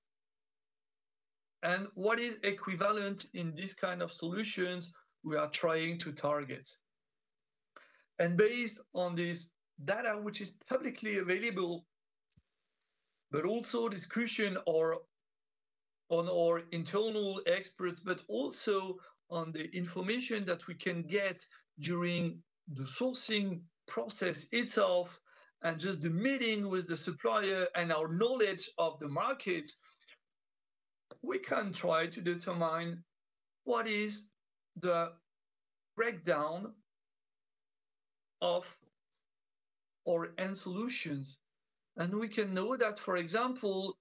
[SPEAKER 2] and what is equivalent in this kind of solutions we are trying to target. And based on this data, which is publicly available, but also discussion or on our internal experts, but also on the information that we can get during the sourcing process itself and just the meeting with the supplier and our knowledge of the market, we can try to determine what is the breakdown of our end solutions. And we can know that, for example,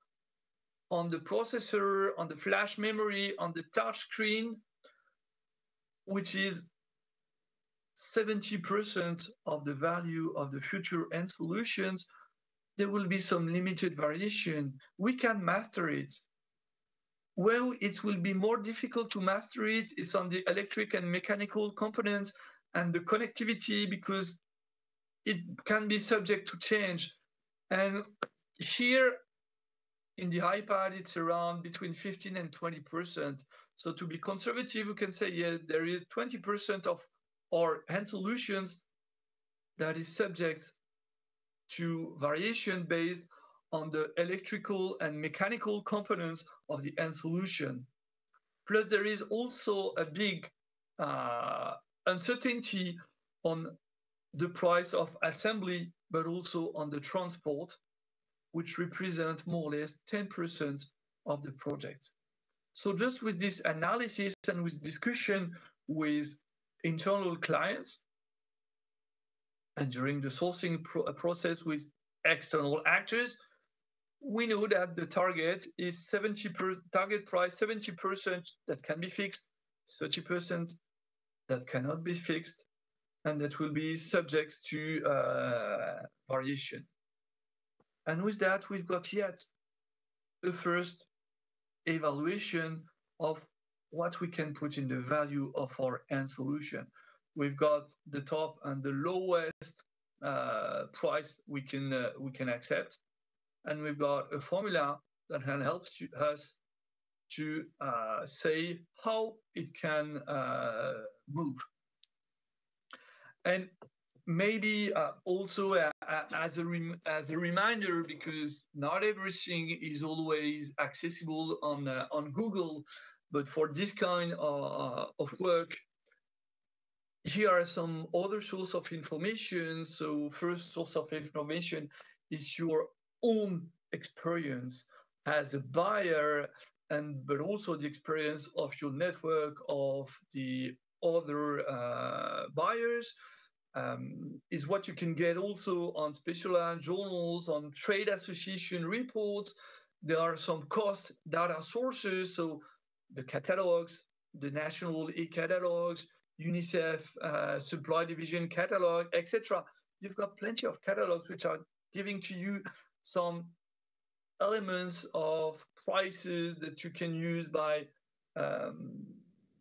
[SPEAKER 2] on the processor, on the flash memory, on the touch screen, which is 70% of the value of the future end solutions, there will be some limited variation. We can master it. Where it will be more difficult to master it is on the electric and mechanical components and the connectivity, because it can be subject to change. And here in the iPad, it's around between 15 and 20%. So to be conservative, we can say, yeah, there is 20% of our end solutions that is subject to variation based on the electrical and mechanical components of the end solution. Plus, there is also a big uncertainty on the price of assembly, but also on the transport, which represent more or less 10% of the project. So just with this analysis and with discussion with internal clients, and during the sourcing process with external actors, we know that the target is target price 70% that can be fixed, 30% that cannot be fixed, and that will be subject to variation. And with that, we've got yet a first evaluation of what we can put in the value of our end solution. We've got the top and the lowest price we can accept, and we've got a formula that can help us to say how it can move. And maybe also as a reminder, because not everything is always accessible on Google, but for this kind of work, here are some other sources of information. So first source of information is your own experience as a buyer, but also the experience of your network of the other buyers. Is what you can get also on specialized journals, on trade association reports. There are some cost data sources, so the catalogs, the national e-catalogs, UNICEF supply division catalog, etc. You've got plenty of catalogs which are giving to you some elements of prices that you can use by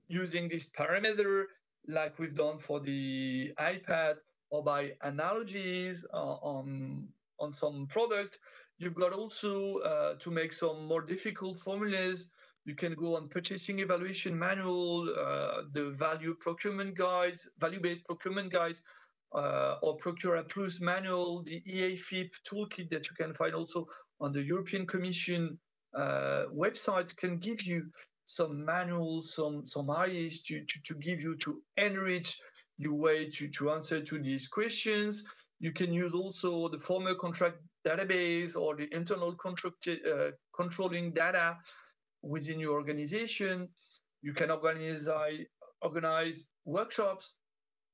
[SPEAKER 2] using this parameter, like we've done for the iPad, or by analogies on some product. You've got also to make some more difficult formulas. You can go on purchasing evaluation manual, the value procurement guides, value-based procurement guides, or Procure Approves manual, the EAFIP toolkit that you can find also on the European Commission website can give you some manuals, some ideas to give you to enrich your way to answer to these questions. You can use also the former contract database or the internal contract controlling data within your organization. You can organize workshops,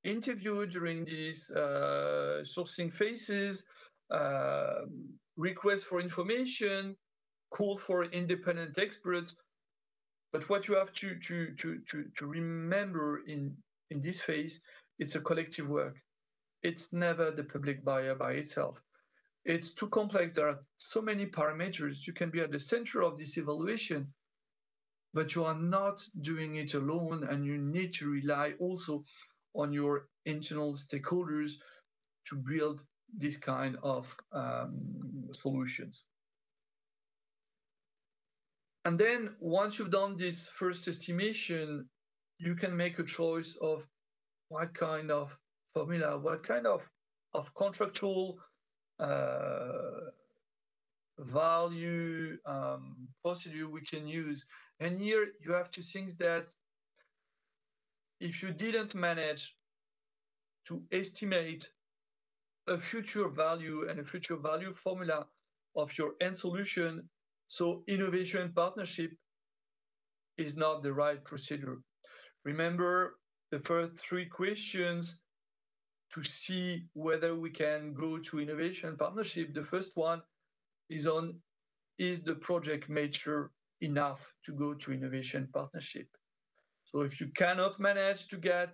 [SPEAKER 2] interview during these sourcing phases, request for information, call for independent experts. But what you have to remember in this phase, it's a collective work. It's never the public buyer by itself. It's too complex. There are so many parameters. You can be at the center of this evaluation, but you are not doing it alone, and you need to rely also on your internal stakeholders to build this kind of solutions. And then once you've done this first estimation, you can make a choice of what kind of formula, what kind of contractual value procedure we can use. And here you have to think that if you didn't manage to estimate a future value and a future value formula of your end solution. So innovation partnership is not the right procedure. Remember the first three questions to see whether we can go to innovation partnership. The first one is on, is the project mature enough to go to innovation partnership? So if you cannot manage to get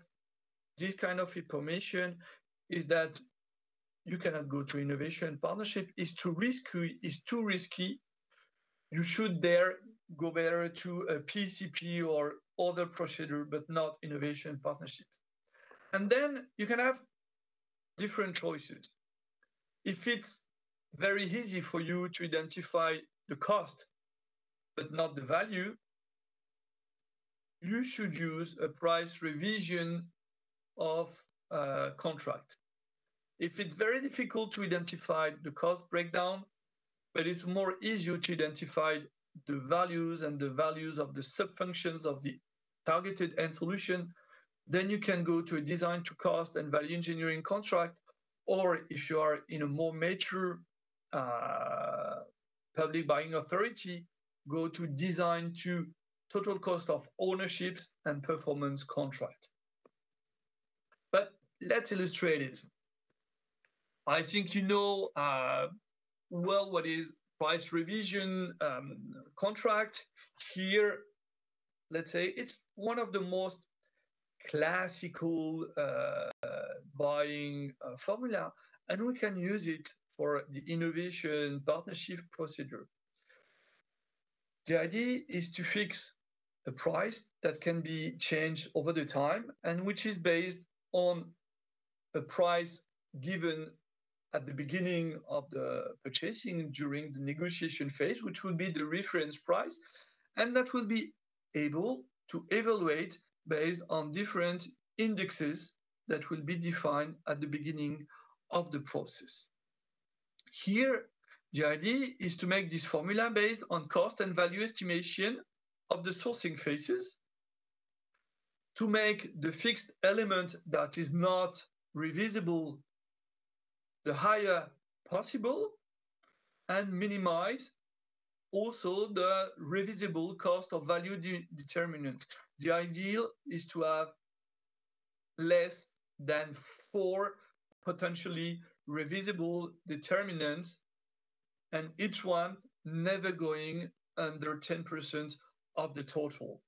[SPEAKER 2] this kind of information, is that you cannot go to innovation partnership. Is too risky. You should there go better to a PCP or other procedure, but not innovation partnerships. And then you can have different choices. If it's very easy for you to identify the cost, but not the value, you should use a price revision of a contract. If it's very difficult to identify the cost breakdown, but it's more easier to identify the values and the values of the sub-functions of the targeted end solution, then you can go to a design to cost and value engineering contract, or if you are in a more mature public buying authority, go to design to total cost of ownerships and performance contract. But let's illustrate it. I think you know well what is price revision contract. Here, let's say it's one of the most classical buying formula, and we can use it for the innovation partnership procedure. The idea is to fix a price that can be changed over the time and which is based on a price given at the beginning of the purchasing during the negotiation phase, which will be the reference price, and that will be able to evaluate based on different indexes that will be defined at the beginning of the process. Here, the idea is to make this formula based on cost and value estimation of the sourcing phases, to make the fixed element that is not revisable the higher possible, and minimize also the revisable cost of value determinants. The ideal is to have less than 4 potentially revisable determinants, and each one never going under 10% of the total.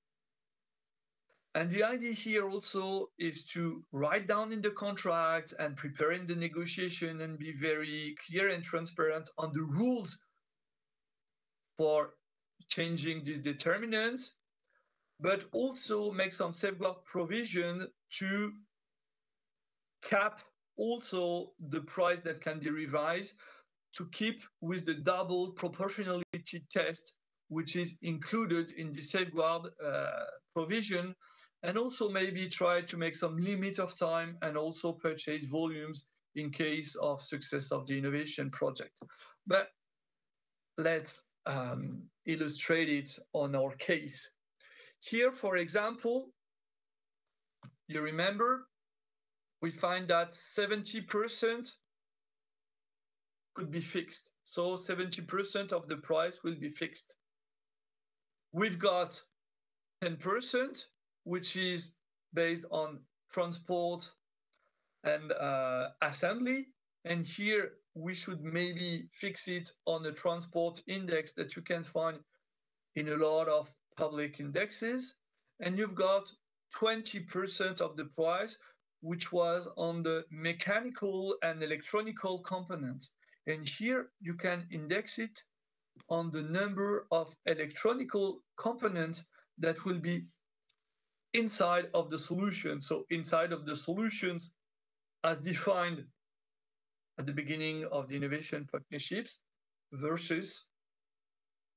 [SPEAKER 2] And the idea here also is to write down in the contract and prepare in the negotiation and be very clear and transparent on the rules for changing these determinants, but also make some safeguard provision to cap also the price that can be revised, to keep with the double proportionality test, which is included in the safeguard provision, and also maybe try to make some limit of time and also purchase volumes in case of success of the innovation project. But let's illustrate it on our case. Here, for example, you remember, we find that 70% could be fixed. So 70% of the price will be fixed. We've got 10%, which is based on transport and assembly. And here we should maybe fix it on a transport index that you can find in a lot of public indexes. And you've got 20% of the price, which was on the mechanical and electronical component. And here you can index it on the number of electronical components that will be inside of the solution. So inside of the solutions as defined at the beginning of the innovation partnerships versus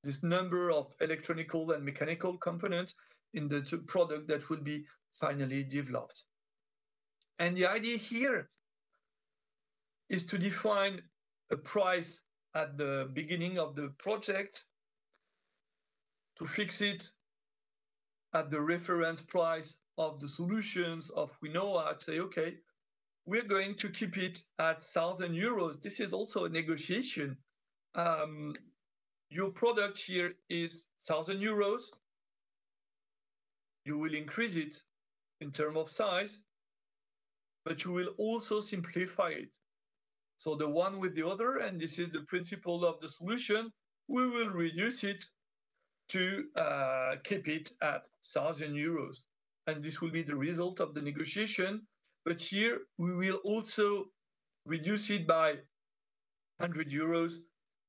[SPEAKER 2] this number of electronical and mechanical components in the product that will be finally developed. And the idea here is to define a price at the beginning of the project, to fix it at the reference price of the solutions of we know how to say, okay, we're going to keep it at €1,000. This is also a negotiation. Your product here is €1,000. You will increase it in terms of size, but you will also simplify it. So the one with the other, and this is the principle of the solution, we will reduce it to keep it at €1,000. And this will be the result of the negotiation. But here we will also reduce it by €100,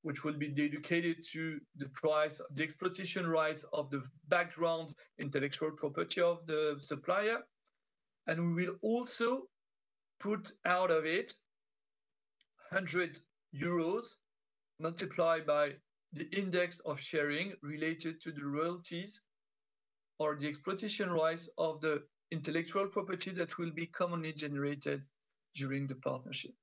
[SPEAKER 2] which will be dedicated to the price, the exploitation rights of the background intellectual property of the supplier. And we will also put out of it €100 multiplied by the index of sharing related to the royalties or the exploitation rights of the intellectual property that will be commonly generated during the partnership.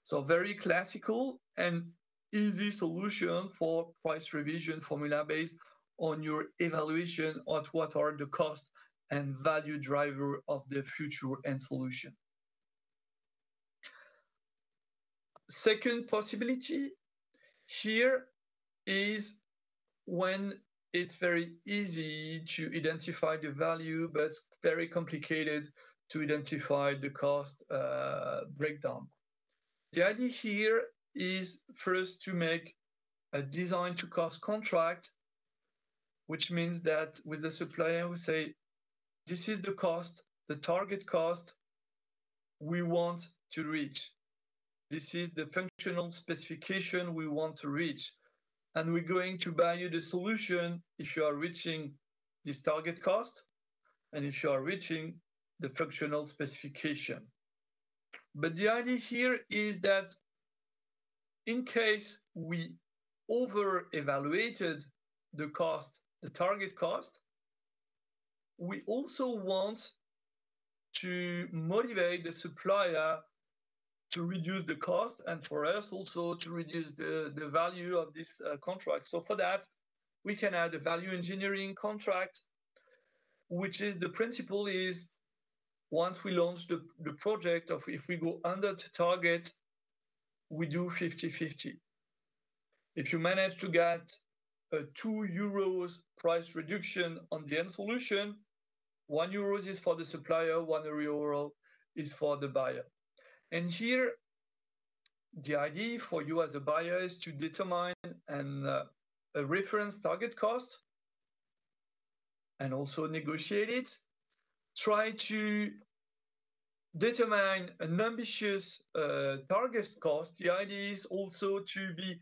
[SPEAKER 2] So very classical and easy solution for price revision formula based on your evaluation of what are the cost and value driver of the future end solution. Second possibility here is when it's very easy to identify the value, but it's very complicated to identify the cost breakdown. The idea here is first to make a design to cost contract, which means that with the supplier, we say, this is the cost, the target cost we want to reach. This is the functional specification we want to reach. And we're going to buy you the solution if you are reaching this target cost and if you are reaching the functional specification. But the idea here is that in case we over-evaluated the cost, the target cost, we also want to motivate the supplier to reduce the cost and for us also to reduce the value of this contract. So for that, we can add a value engineering contract, which is the principle is once we launch the project, of if we go under the target, we do 50-50. If you manage to get a €2 price reduction on the end solution, €1 is for the supplier, €1 is for the buyer. And here, the idea for you as a buyer is to determine a reference target cost and also negotiate it. Try to determine an ambitious target cost. The idea is also to be,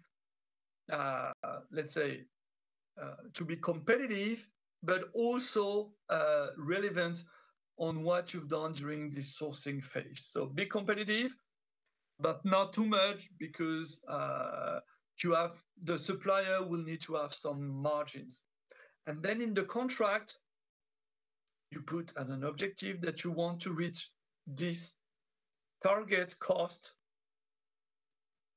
[SPEAKER 2] let's say, to be competitive, but also relevant on what you've done during this sourcing phase. So be competitive, but not too much because the supplier will need to have some margins. And then in the contract, you put as an objective that you want to reach this target cost,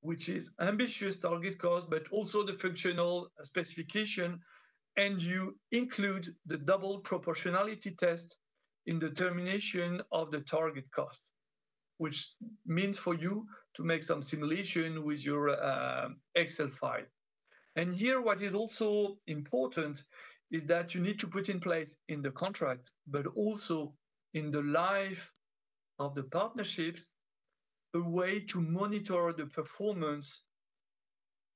[SPEAKER 2] which is ambitious target cost, but also the functional specification, and you include the double proportionality test in the determination of the target cost, which means for you to make some simulation with your Excel file. And here, what is also important is that you need to put in place in the contract, but also in the life of the partnerships, a way to monitor the performance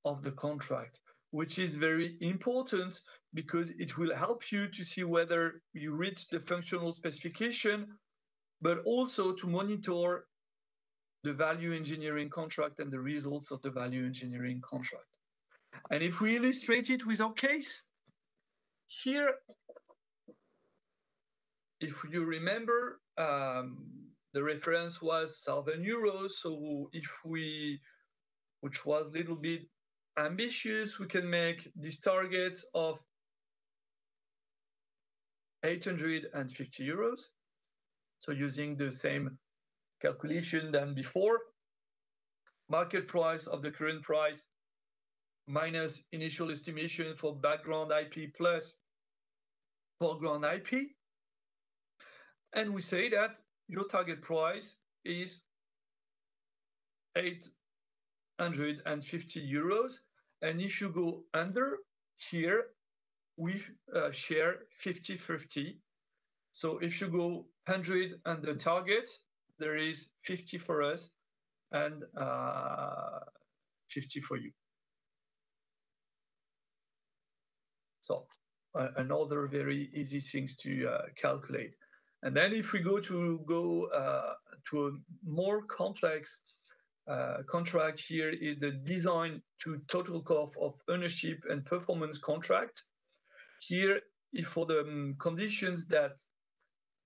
[SPEAKER 2] of the contract, which is very important because it will help you to see whether you reach the functional specification, but also to monitor the value engineering contract and the results of the value engineering contract. And if we illustrate it with our case, here, if you remember, the reference was €1,000. So if which was a little bit ambitious, we can make this target of €850. So using the same calculation than before, market price of the current price minus initial estimation for background IP plus foreground IP. And we say that your target price is 850 euros. And if you go under here, we share 50-50. So if you go 100 under target, there is 50 for us and 50 for you. So another very easy things to calculate. And then if we go to a more complex contract, here is the design to total cost of ownership and performance contract. Here, if for the conditions that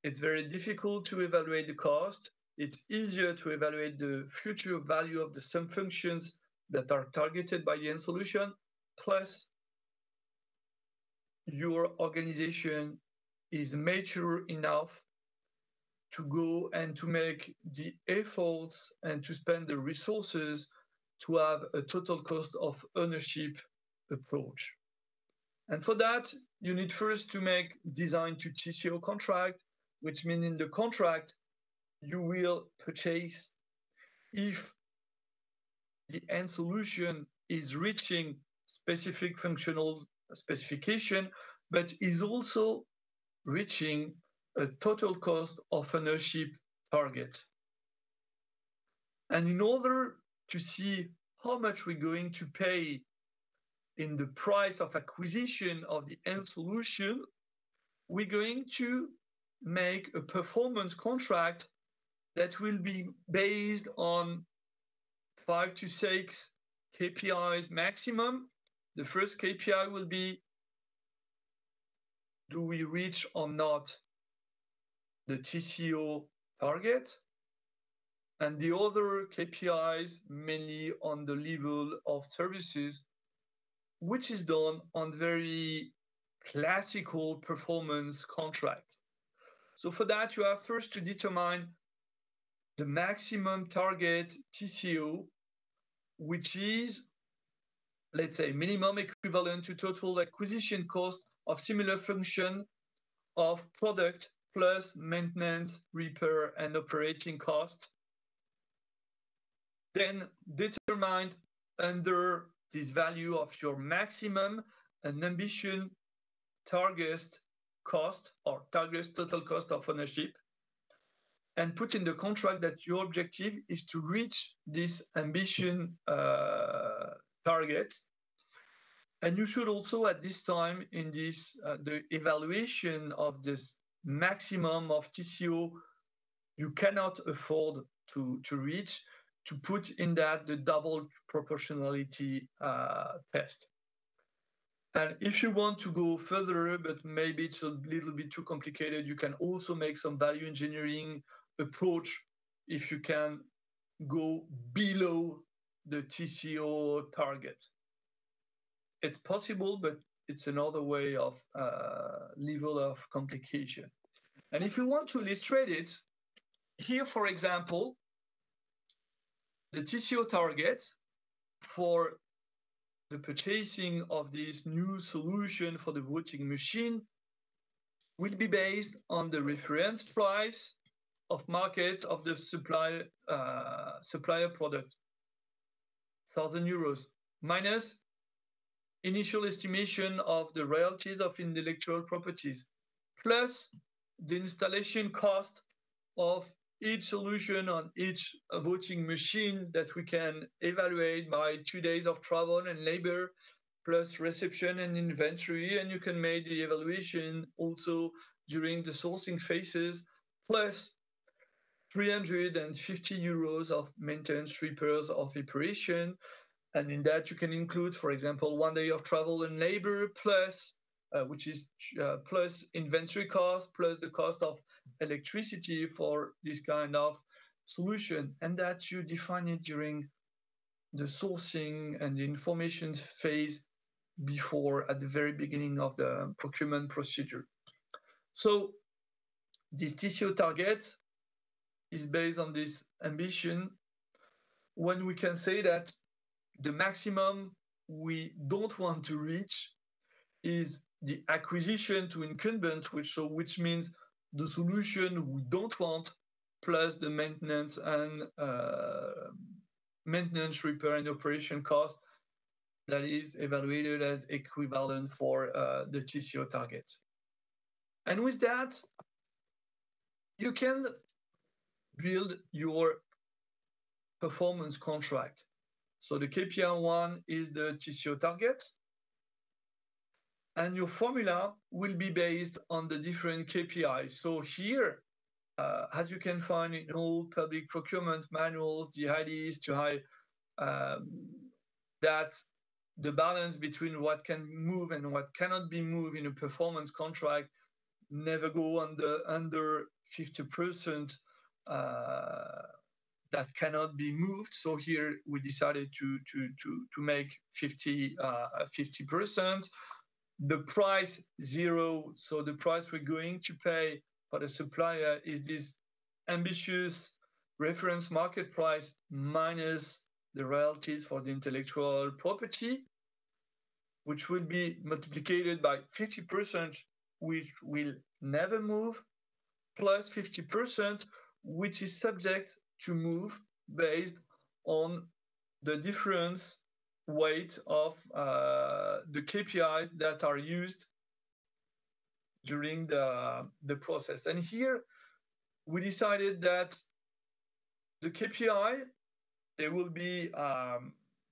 [SPEAKER 2] it's very difficult to evaluate the cost, it's easier to evaluate the future value of the sum functions that are targeted by the end solution, plus your organization is mature enough to go and to make the efforts and to spend the resources to have a total cost of ownership approach. And for that, you need first to make design to TCO contract, which means in the contract, you will purchase if the end solution is reaching specific functional specification, but is also reaching a total cost of ownership target. And in order to see how much we're going to pay in the price of acquisition of the end solution, we're going to make a performance contract that will be based on 5 to 6 KPIs maximum. The first KPI will be, do we reach or not the TCO target? And the other KPIs mainly on the level of services, which is done on very classical performance contract. So for that, you have first to determine the maximum target TCO, which is, let's say, minimum equivalent to total acquisition cost of similar function of product plus maintenance, repair, and operating cost. Then determine under this value of your maximum an ambition target cost or target total cost of ownership, and put in the contract that your objective is to reach this ambition target. And you should also at this time in this the evaluation of this maximum of TCO you cannot afford to reach, to put in that the double proportionality test. And if you want to go further, but maybe it's a little bit too complicated, you can also make some value engineering approach if you can go below the TCO target. It's possible, but it's another way of level of complication. And if you want to illustrate it, here, for example, the TCO target for the purchasing of this new solution for the voting machine will be based on the reference price of market of the supplier product, 1,000 euros, minus initial estimation of the royalties of intellectual properties, plus the installation cost of each solution on each voting machine that we can evaluate by 2 days of travel and labor, plus reception and inventory. And you can make the evaluation also during the sourcing phases, plus 350 euros of maintenance, repairs, of operation. And in that you can include, for example, 1 day of travel and labor, plus which is plus inventory cost, plus the cost of electricity for this kind of solution. And that you define it during the sourcing and the information phase before, at the very beginning of the procurement procedure. So this TCO target is based on this ambition, when we can say that the maximum we don't want to reach is the acquisition to incumbent, which means the solution we don't want plus the maintenance and maintenance, repair, and operation cost that is evaluated as equivalent for the TCO target. And with that, you can build your performance contract. So the KPI one is the TCO target, and your formula will be based on the different KPIs. So here, as you can find in all public procurement manuals, the idea is to hide that the balance between what can move and what cannot be moved in a performance contract never go under 50% that cannot be moved. So here we decided to make 50%. The price 0, so the price we're going to pay for the supplier is this ambitious reference market price minus the royalties for the intellectual property, which will be multiplied by 50%, which will never move, plus 50%, which is subject to move based on the difference weight of the KPIs that are used during the process. And here we decided that the KPI, there will be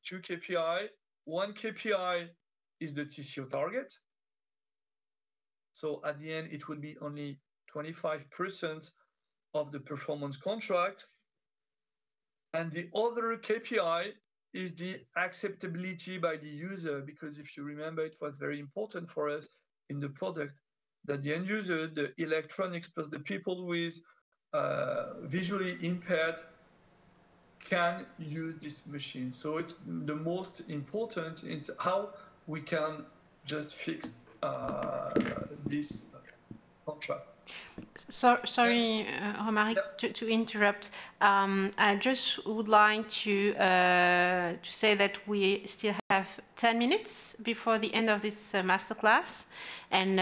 [SPEAKER 2] 2 KPI. One KPI is the TCO target. So at the end, it will be only 25% of the performance contract. And the other KPI is the acceptability by the user, because if you remember, it was very important for us in the product that the end user, the electronics plus the people with visually impaired can use this machine. So it's the most important is how we can just fix this contract.
[SPEAKER 1] Sorry, Romaric, to interrupt. I just would like to say that we still have 10 minutes before the end of this masterclass, and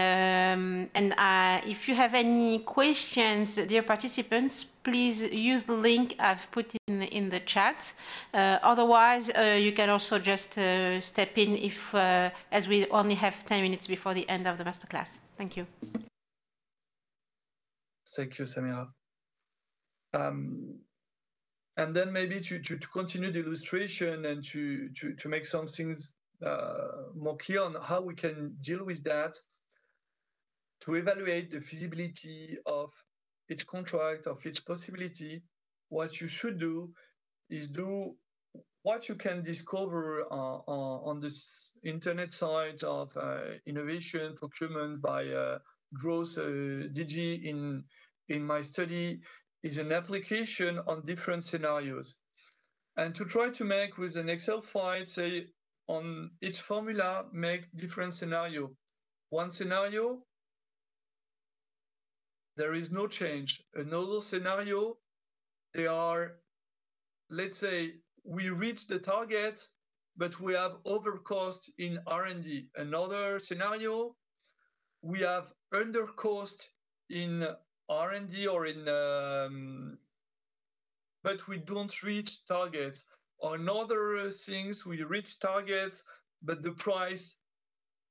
[SPEAKER 1] if you have any questions, dear participants, please use the link I've put in the chat. Otherwise, you can also just step in if, as we only have 10 minutes before the end of the masterclass. Thank you.
[SPEAKER 2] Thank you, Samira. And then maybe to continue the illustration and to make some things more clear on how we can deal with that, to evaluate the feasibility of each contract, of each possibility, what you should do is do what you can discover on this internet site of innovation procurement by Gross DG in my study is an application on different scenarios. And to try to make with an Excel file, say on each formula, make different scenario. One scenario, there is no change. Another scenario, they are, let's say, we reach the target, but we have overcost in R&D. Another scenario, we have undercost in R&D or in, but we don't reach targets. On other things, we reach targets, but the price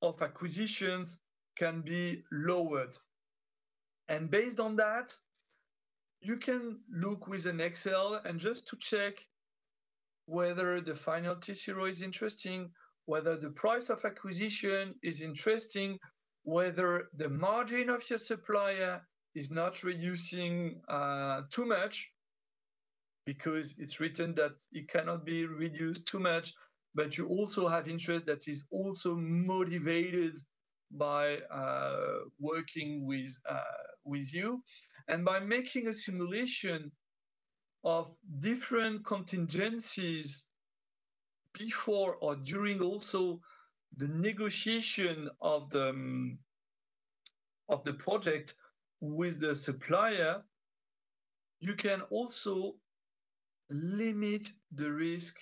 [SPEAKER 2] of acquisitions can be lowered. And based on that, you can look with an Excel and just to check whether the final TCO is interesting, whether the price of acquisition is interesting, whether the margin of your supplier is not reducing too much, because it's written that it cannot be reduced too much, but you also have interest that is also motivated by working with you. And by making a simulation of different contingencies before or during also the negotiation of the project with the supplier, you can also limit the risk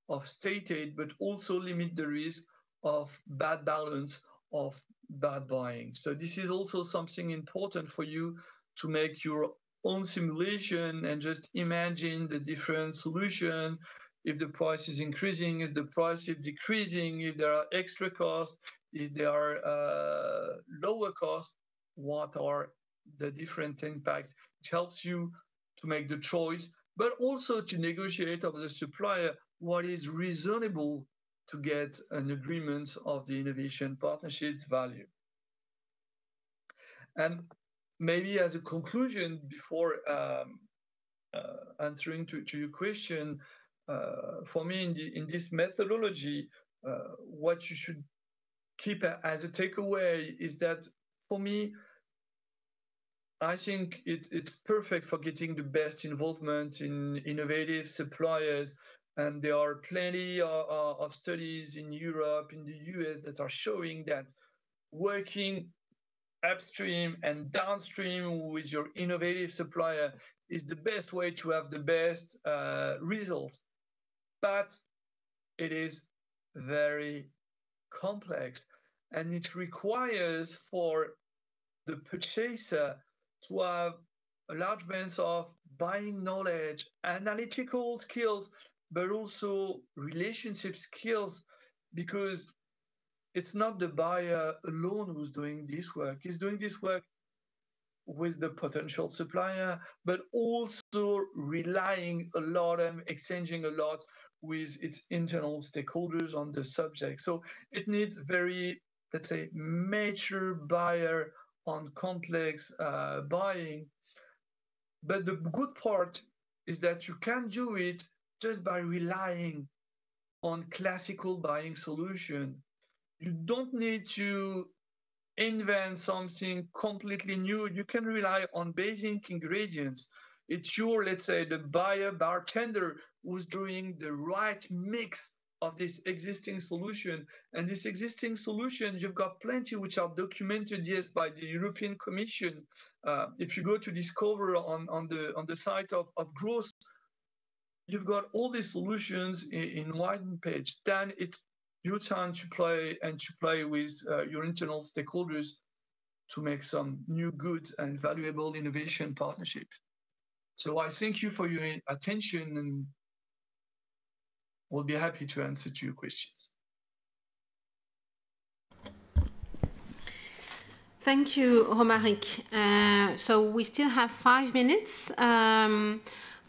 [SPEAKER 2] of state aid, but also limit the risk of bad balance, of bad buying. So this is also something important for you to make your own simulation and just imagine the different solution if the price is increasing, if the price is decreasing, if there are extra costs, if there are lower costs, what are the different impacts. It helps you to make the choice, but also to negotiate with the supplier what is reasonable to get an agreement of the innovation partnership's value. And maybe as a conclusion, before answering to your question, for me in this methodology, what you should keep as a takeaway is that, for me, I think it's perfect for getting the best involvement in innovative suppliers. And there are plenty of studies in Europe, in the US, that are showing that working upstream and downstream with your innovative supplier is the best way to have the best results. But it is very complex, and it requires for the purchaser to have a large base of buying knowledge, analytical skills, but also relationship skills, because it's not the buyer alone who's doing this work. He's doing this work with the potential supplier, but also relying a lot and exchanging a lot with its internal stakeholders on the subject. So it needs very, let's say, mature buyer on complex buying. But the good part is that you can do it just by relying on classical buying solution. You don't need to invent something completely new. You can rely on basic ingredients. It's your, let's say, the buyer bartender who's doing the right mix of this existing solution. And this existing solution, you've got plenty which are documented, yes, by the European Commission. If you go to discover on the site of Growth, you've got all these solutions in one page. Then it's your time to play with your internal stakeholders to make some new, good, and valuable innovation partnerships. So I thank you for your attention, and we'll be happy to answer to your questions.
[SPEAKER 1] Thank you, Romaric. So we still have 5 minutes.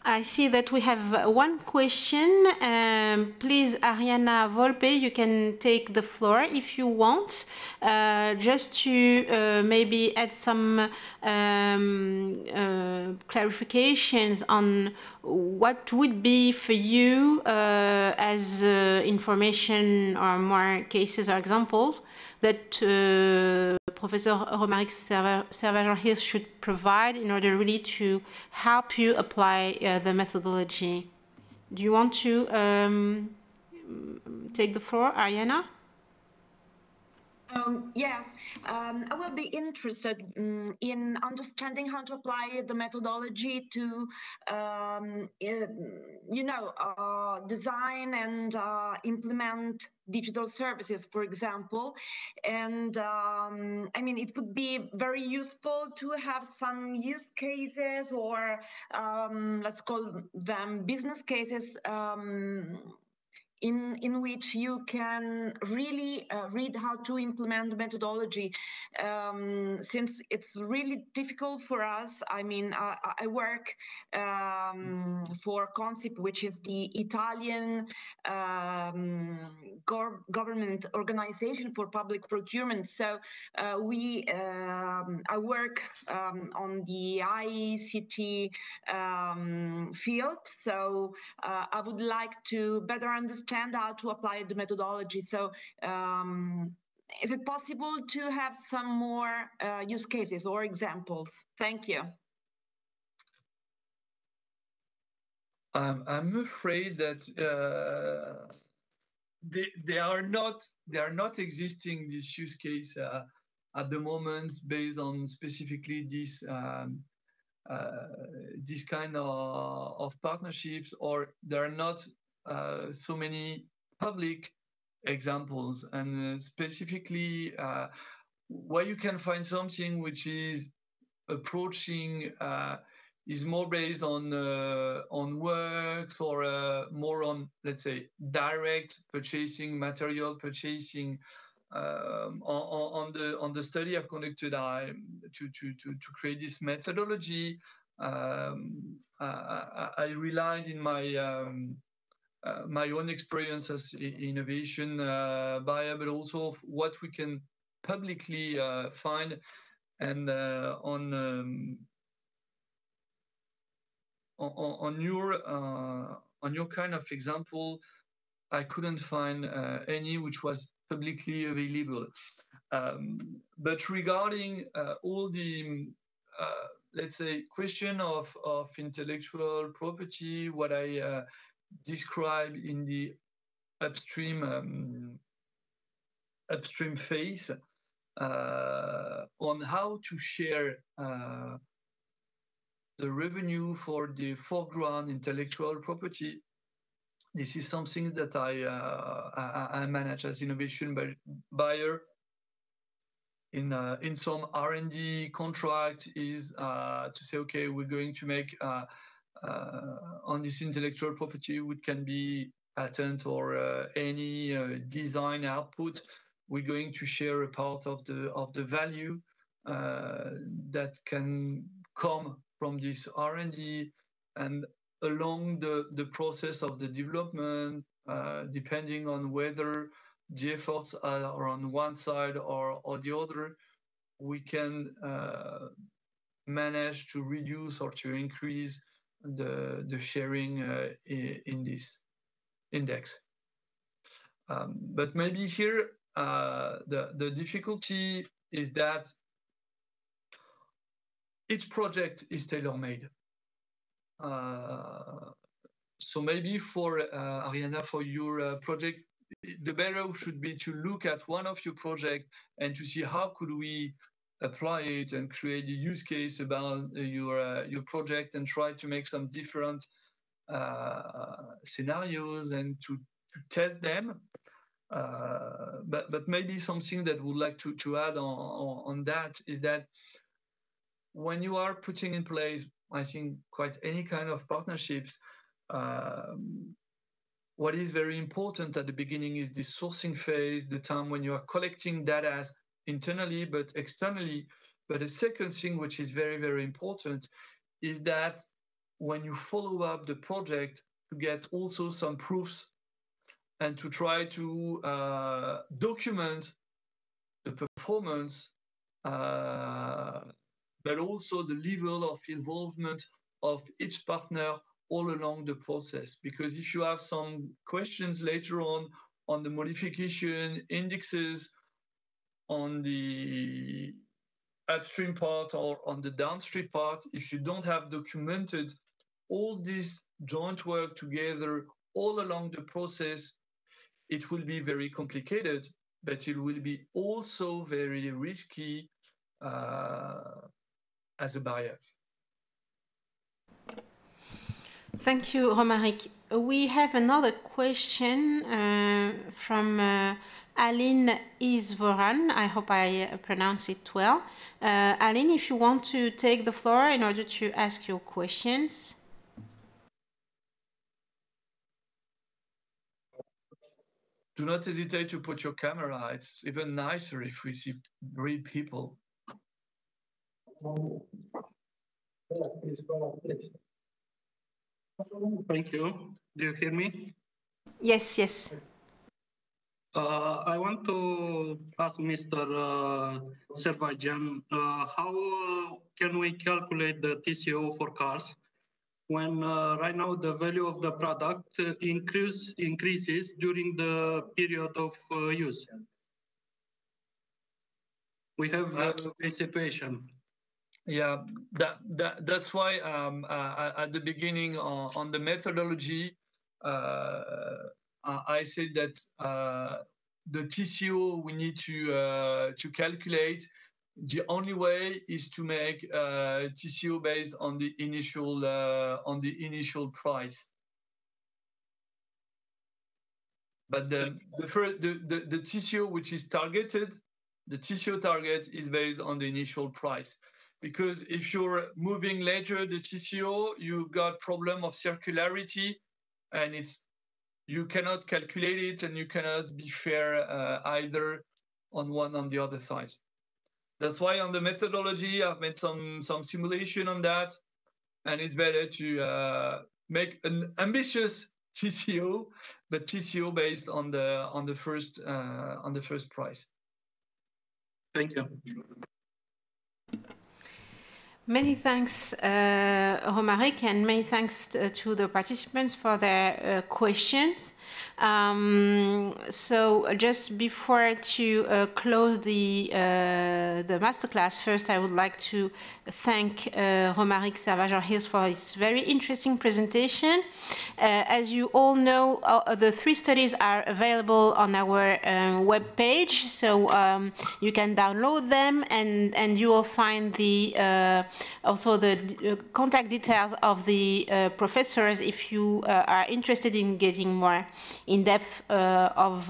[SPEAKER 1] I see that we have one question. Please, Ariana Volpe, you can take the floor if you want, just to maybe add some clarifications on what would be for you as information or more cases or examples that Professor Romaric Servageant should provide in order really to help you apply the methodology. Do you want to take the floor, Ariana?
[SPEAKER 3] Yes, I will be interested in understanding how to apply the methodology to, design and implement digital services, for example. And I mean, it would be very useful to have some use cases, or let's call them business cases, in which you can really read how to implement the methodology, since it's really difficult for us. I mean, I work for CONSIP, which is the Italian government organization for public procurement. So I work on the ICT field. So I would like to better understand how to apply the methodology. So is it possible to have some more use cases or examples? Thank you.
[SPEAKER 2] I'm afraid that they are not existing, this use case at the moment, based on specifically this this kind of partnerships, or there are not so many public examples. And specifically where you can find something which is approaching is more based on works or more on, let's say, direct purchasing, material purchasing. On the study I've conducted to create this methodology, I relied in my own experience as innovation buyer, but also of what we can publicly find. And on your kind of example, I couldn't find any which was publicly available. But regarding all the let's say question of intellectual property, what I describe in the upstream phase on how to share the revenue for the foreground intellectual property. This is something that I manage as innovation buyer. In some R&D contract is to say, okay, we're going to make on this intellectual property, which can be patent or any design output, we're going to share a part of the value that can come from this R&D, and along the process of the development, depending on whether the efforts are on one side or the other, we can manage to reduce or to increase the sharing in this index. But maybe here the difficulty is that each project is tailor-made. So maybe for Ariana, for your project, the better should be to look at one of your projects and to see how could we apply it and create a use case about your project and try to make some different scenarios and to test them. But maybe something that would like to add on that is that when you are putting in place, I think, quite any kind of partnerships, what is very important at the beginning is the sourcing phase, the time when you are collecting data internally but externally. But the second thing, which is very, very important, is that when you follow up the project, to get also some proofs and to try to document the performance, but also the level of involvement of each partner all along the process. Because if you have some questions later on the modification indexes, on the upstream part or on the downstream part, if you don't have documented all this joint work together all along the process, it will be very complicated, but it will be also very risky as a buyer.
[SPEAKER 1] Thank you, Romaric. We have another question from Aline Isvoran. I hope I pronounce it well. Aline, if you want to take the floor in order to ask your questions.
[SPEAKER 2] Do not hesitate to put your camera. It's even nicer if we see real people.
[SPEAKER 4] Thank you. Do you hear me?
[SPEAKER 1] Yes, yes.
[SPEAKER 4] I want to ask Mr. Servajan, how can we calculate the TCO for cars when right now the value of the product increases during the period of use? We have a situation.
[SPEAKER 2] Yeah, that's why at the beginning on the methodology, I said that the TCO we need to calculate. The only way is to make TCO based on the initial price. But the TCO which is targeted, the TCO target is based on the initial price. because if you're moving later the TCO, you've got problem of circularity, and you cannot calculate it, and you cannot be fair either on one on the other side. That's why on the methodology, I've made some simulation on that, and it's better to make an ambitious TCO, but TCO based on the first price.
[SPEAKER 4] Thank you.
[SPEAKER 1] Many thanks, Romaric, and many thanks to the participants for their questions. So just before to close the masterclass, first I would like to thank Romaric Servagent-Hills for his very interesting presentation. As you all know, the 3 studies are available on our web page, so you can download them, and you will find the also the contact details of the professors if you are interested in getting more in depth of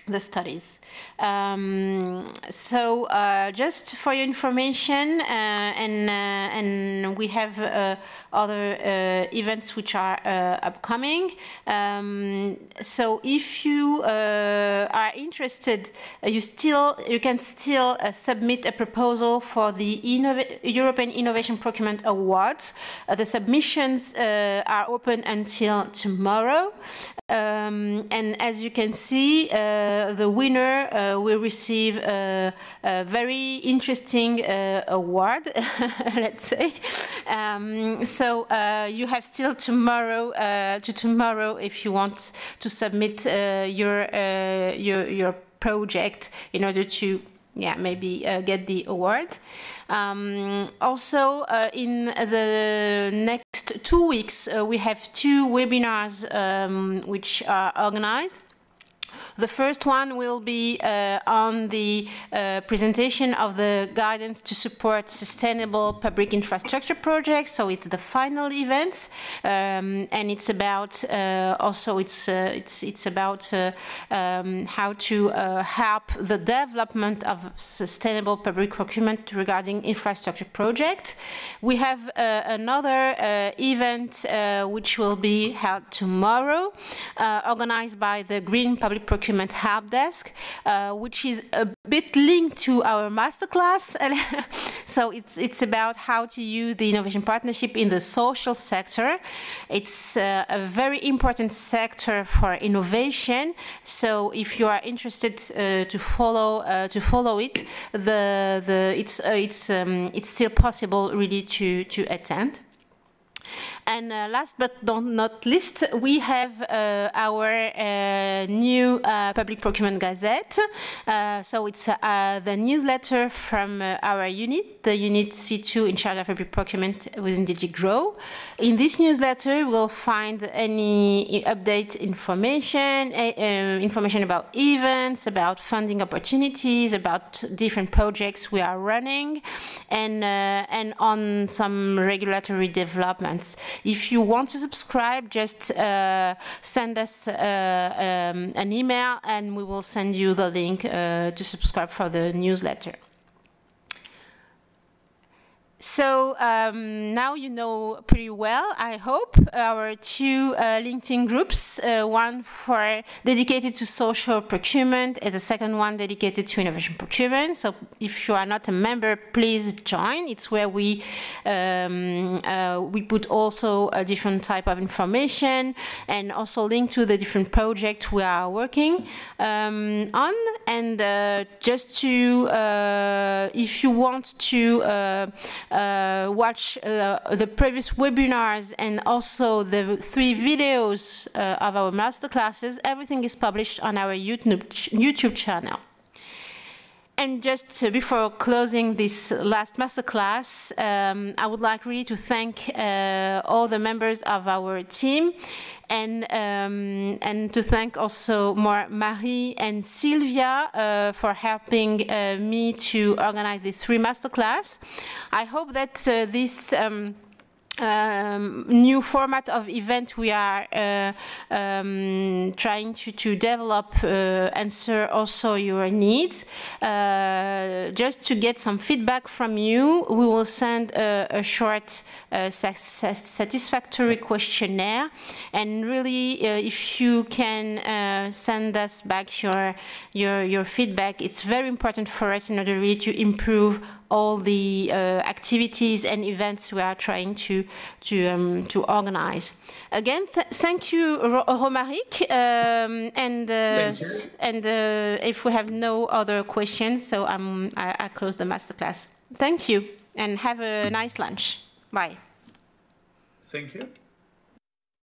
[SPEAKER 1] the studies. So just for your information, and we have other events which are upcoming. So if you are interested, you can still submit a proposal for the European Innovation Procurement Awards. The submissions are open until tomorrow. And as you can see, the winner will receive a very interesting award, let's say. So you have still tomorrow if you want to submit your project in order to maybe get the award. Also, in the next 2 weeks, we have 2 webinars which are organized. The first one will be on the presentation of the guidance to support sustainable public infrastructure projects. So it's the final event, and it's about also it's about how to help the development of sustainable public procurement regarding infrastructure projects. We have another event which will be held tomorrow, organized by the Green Public Procurement Help Desk, which is a bit linked to our masterclass. So it's about how to use the innovation partnership in the social sector. It's a very important sector for innovation. So if you are interested to follow it, it's still possible really to attend. And last but not least, we have our new Public Procurement Gazette. So it's the newsletter from our unit, the unit C2 in charge of public procurement within DG GROW. In this newsletter, you will find any update information, information about events, about funding opportunities, about different projects we are running, and on some regulatory developments. If you want to subscribe, just send us an email and we will send you the link to subscribe for the newsletter. So now you know pretty well, I hope, our 2 LinkedIn groups, one dedicated to social procurement and the second one dedicated to innovation procurement. So if you are not a member, please join. It's where we put also a different type of information and also link to the different projects we are working on. And just to, if you want to watch the previous webinars and also the 3 videos of our masterclasses, everything is published on our YouTube channel. And just before closing this last masterclass, I would like really to thank all the members of our team, and to thank also more Marie and Sylvia for helping me to organize these 3 masterclass. I hope that this new format of event we are trying to develop, answer also your needs. Just to get some feedback from you, we will send a short satisfactory questionnaire, and really if you can send us back your feedback, it's very important for us in order really to improve all the activities and events we are trying to organize. Again, thank you, Romaric, and if we have no other questions, so I close the masterclass. Thank you, and have a nice lunch. Bye.
[SPEAKER 2] Thank you.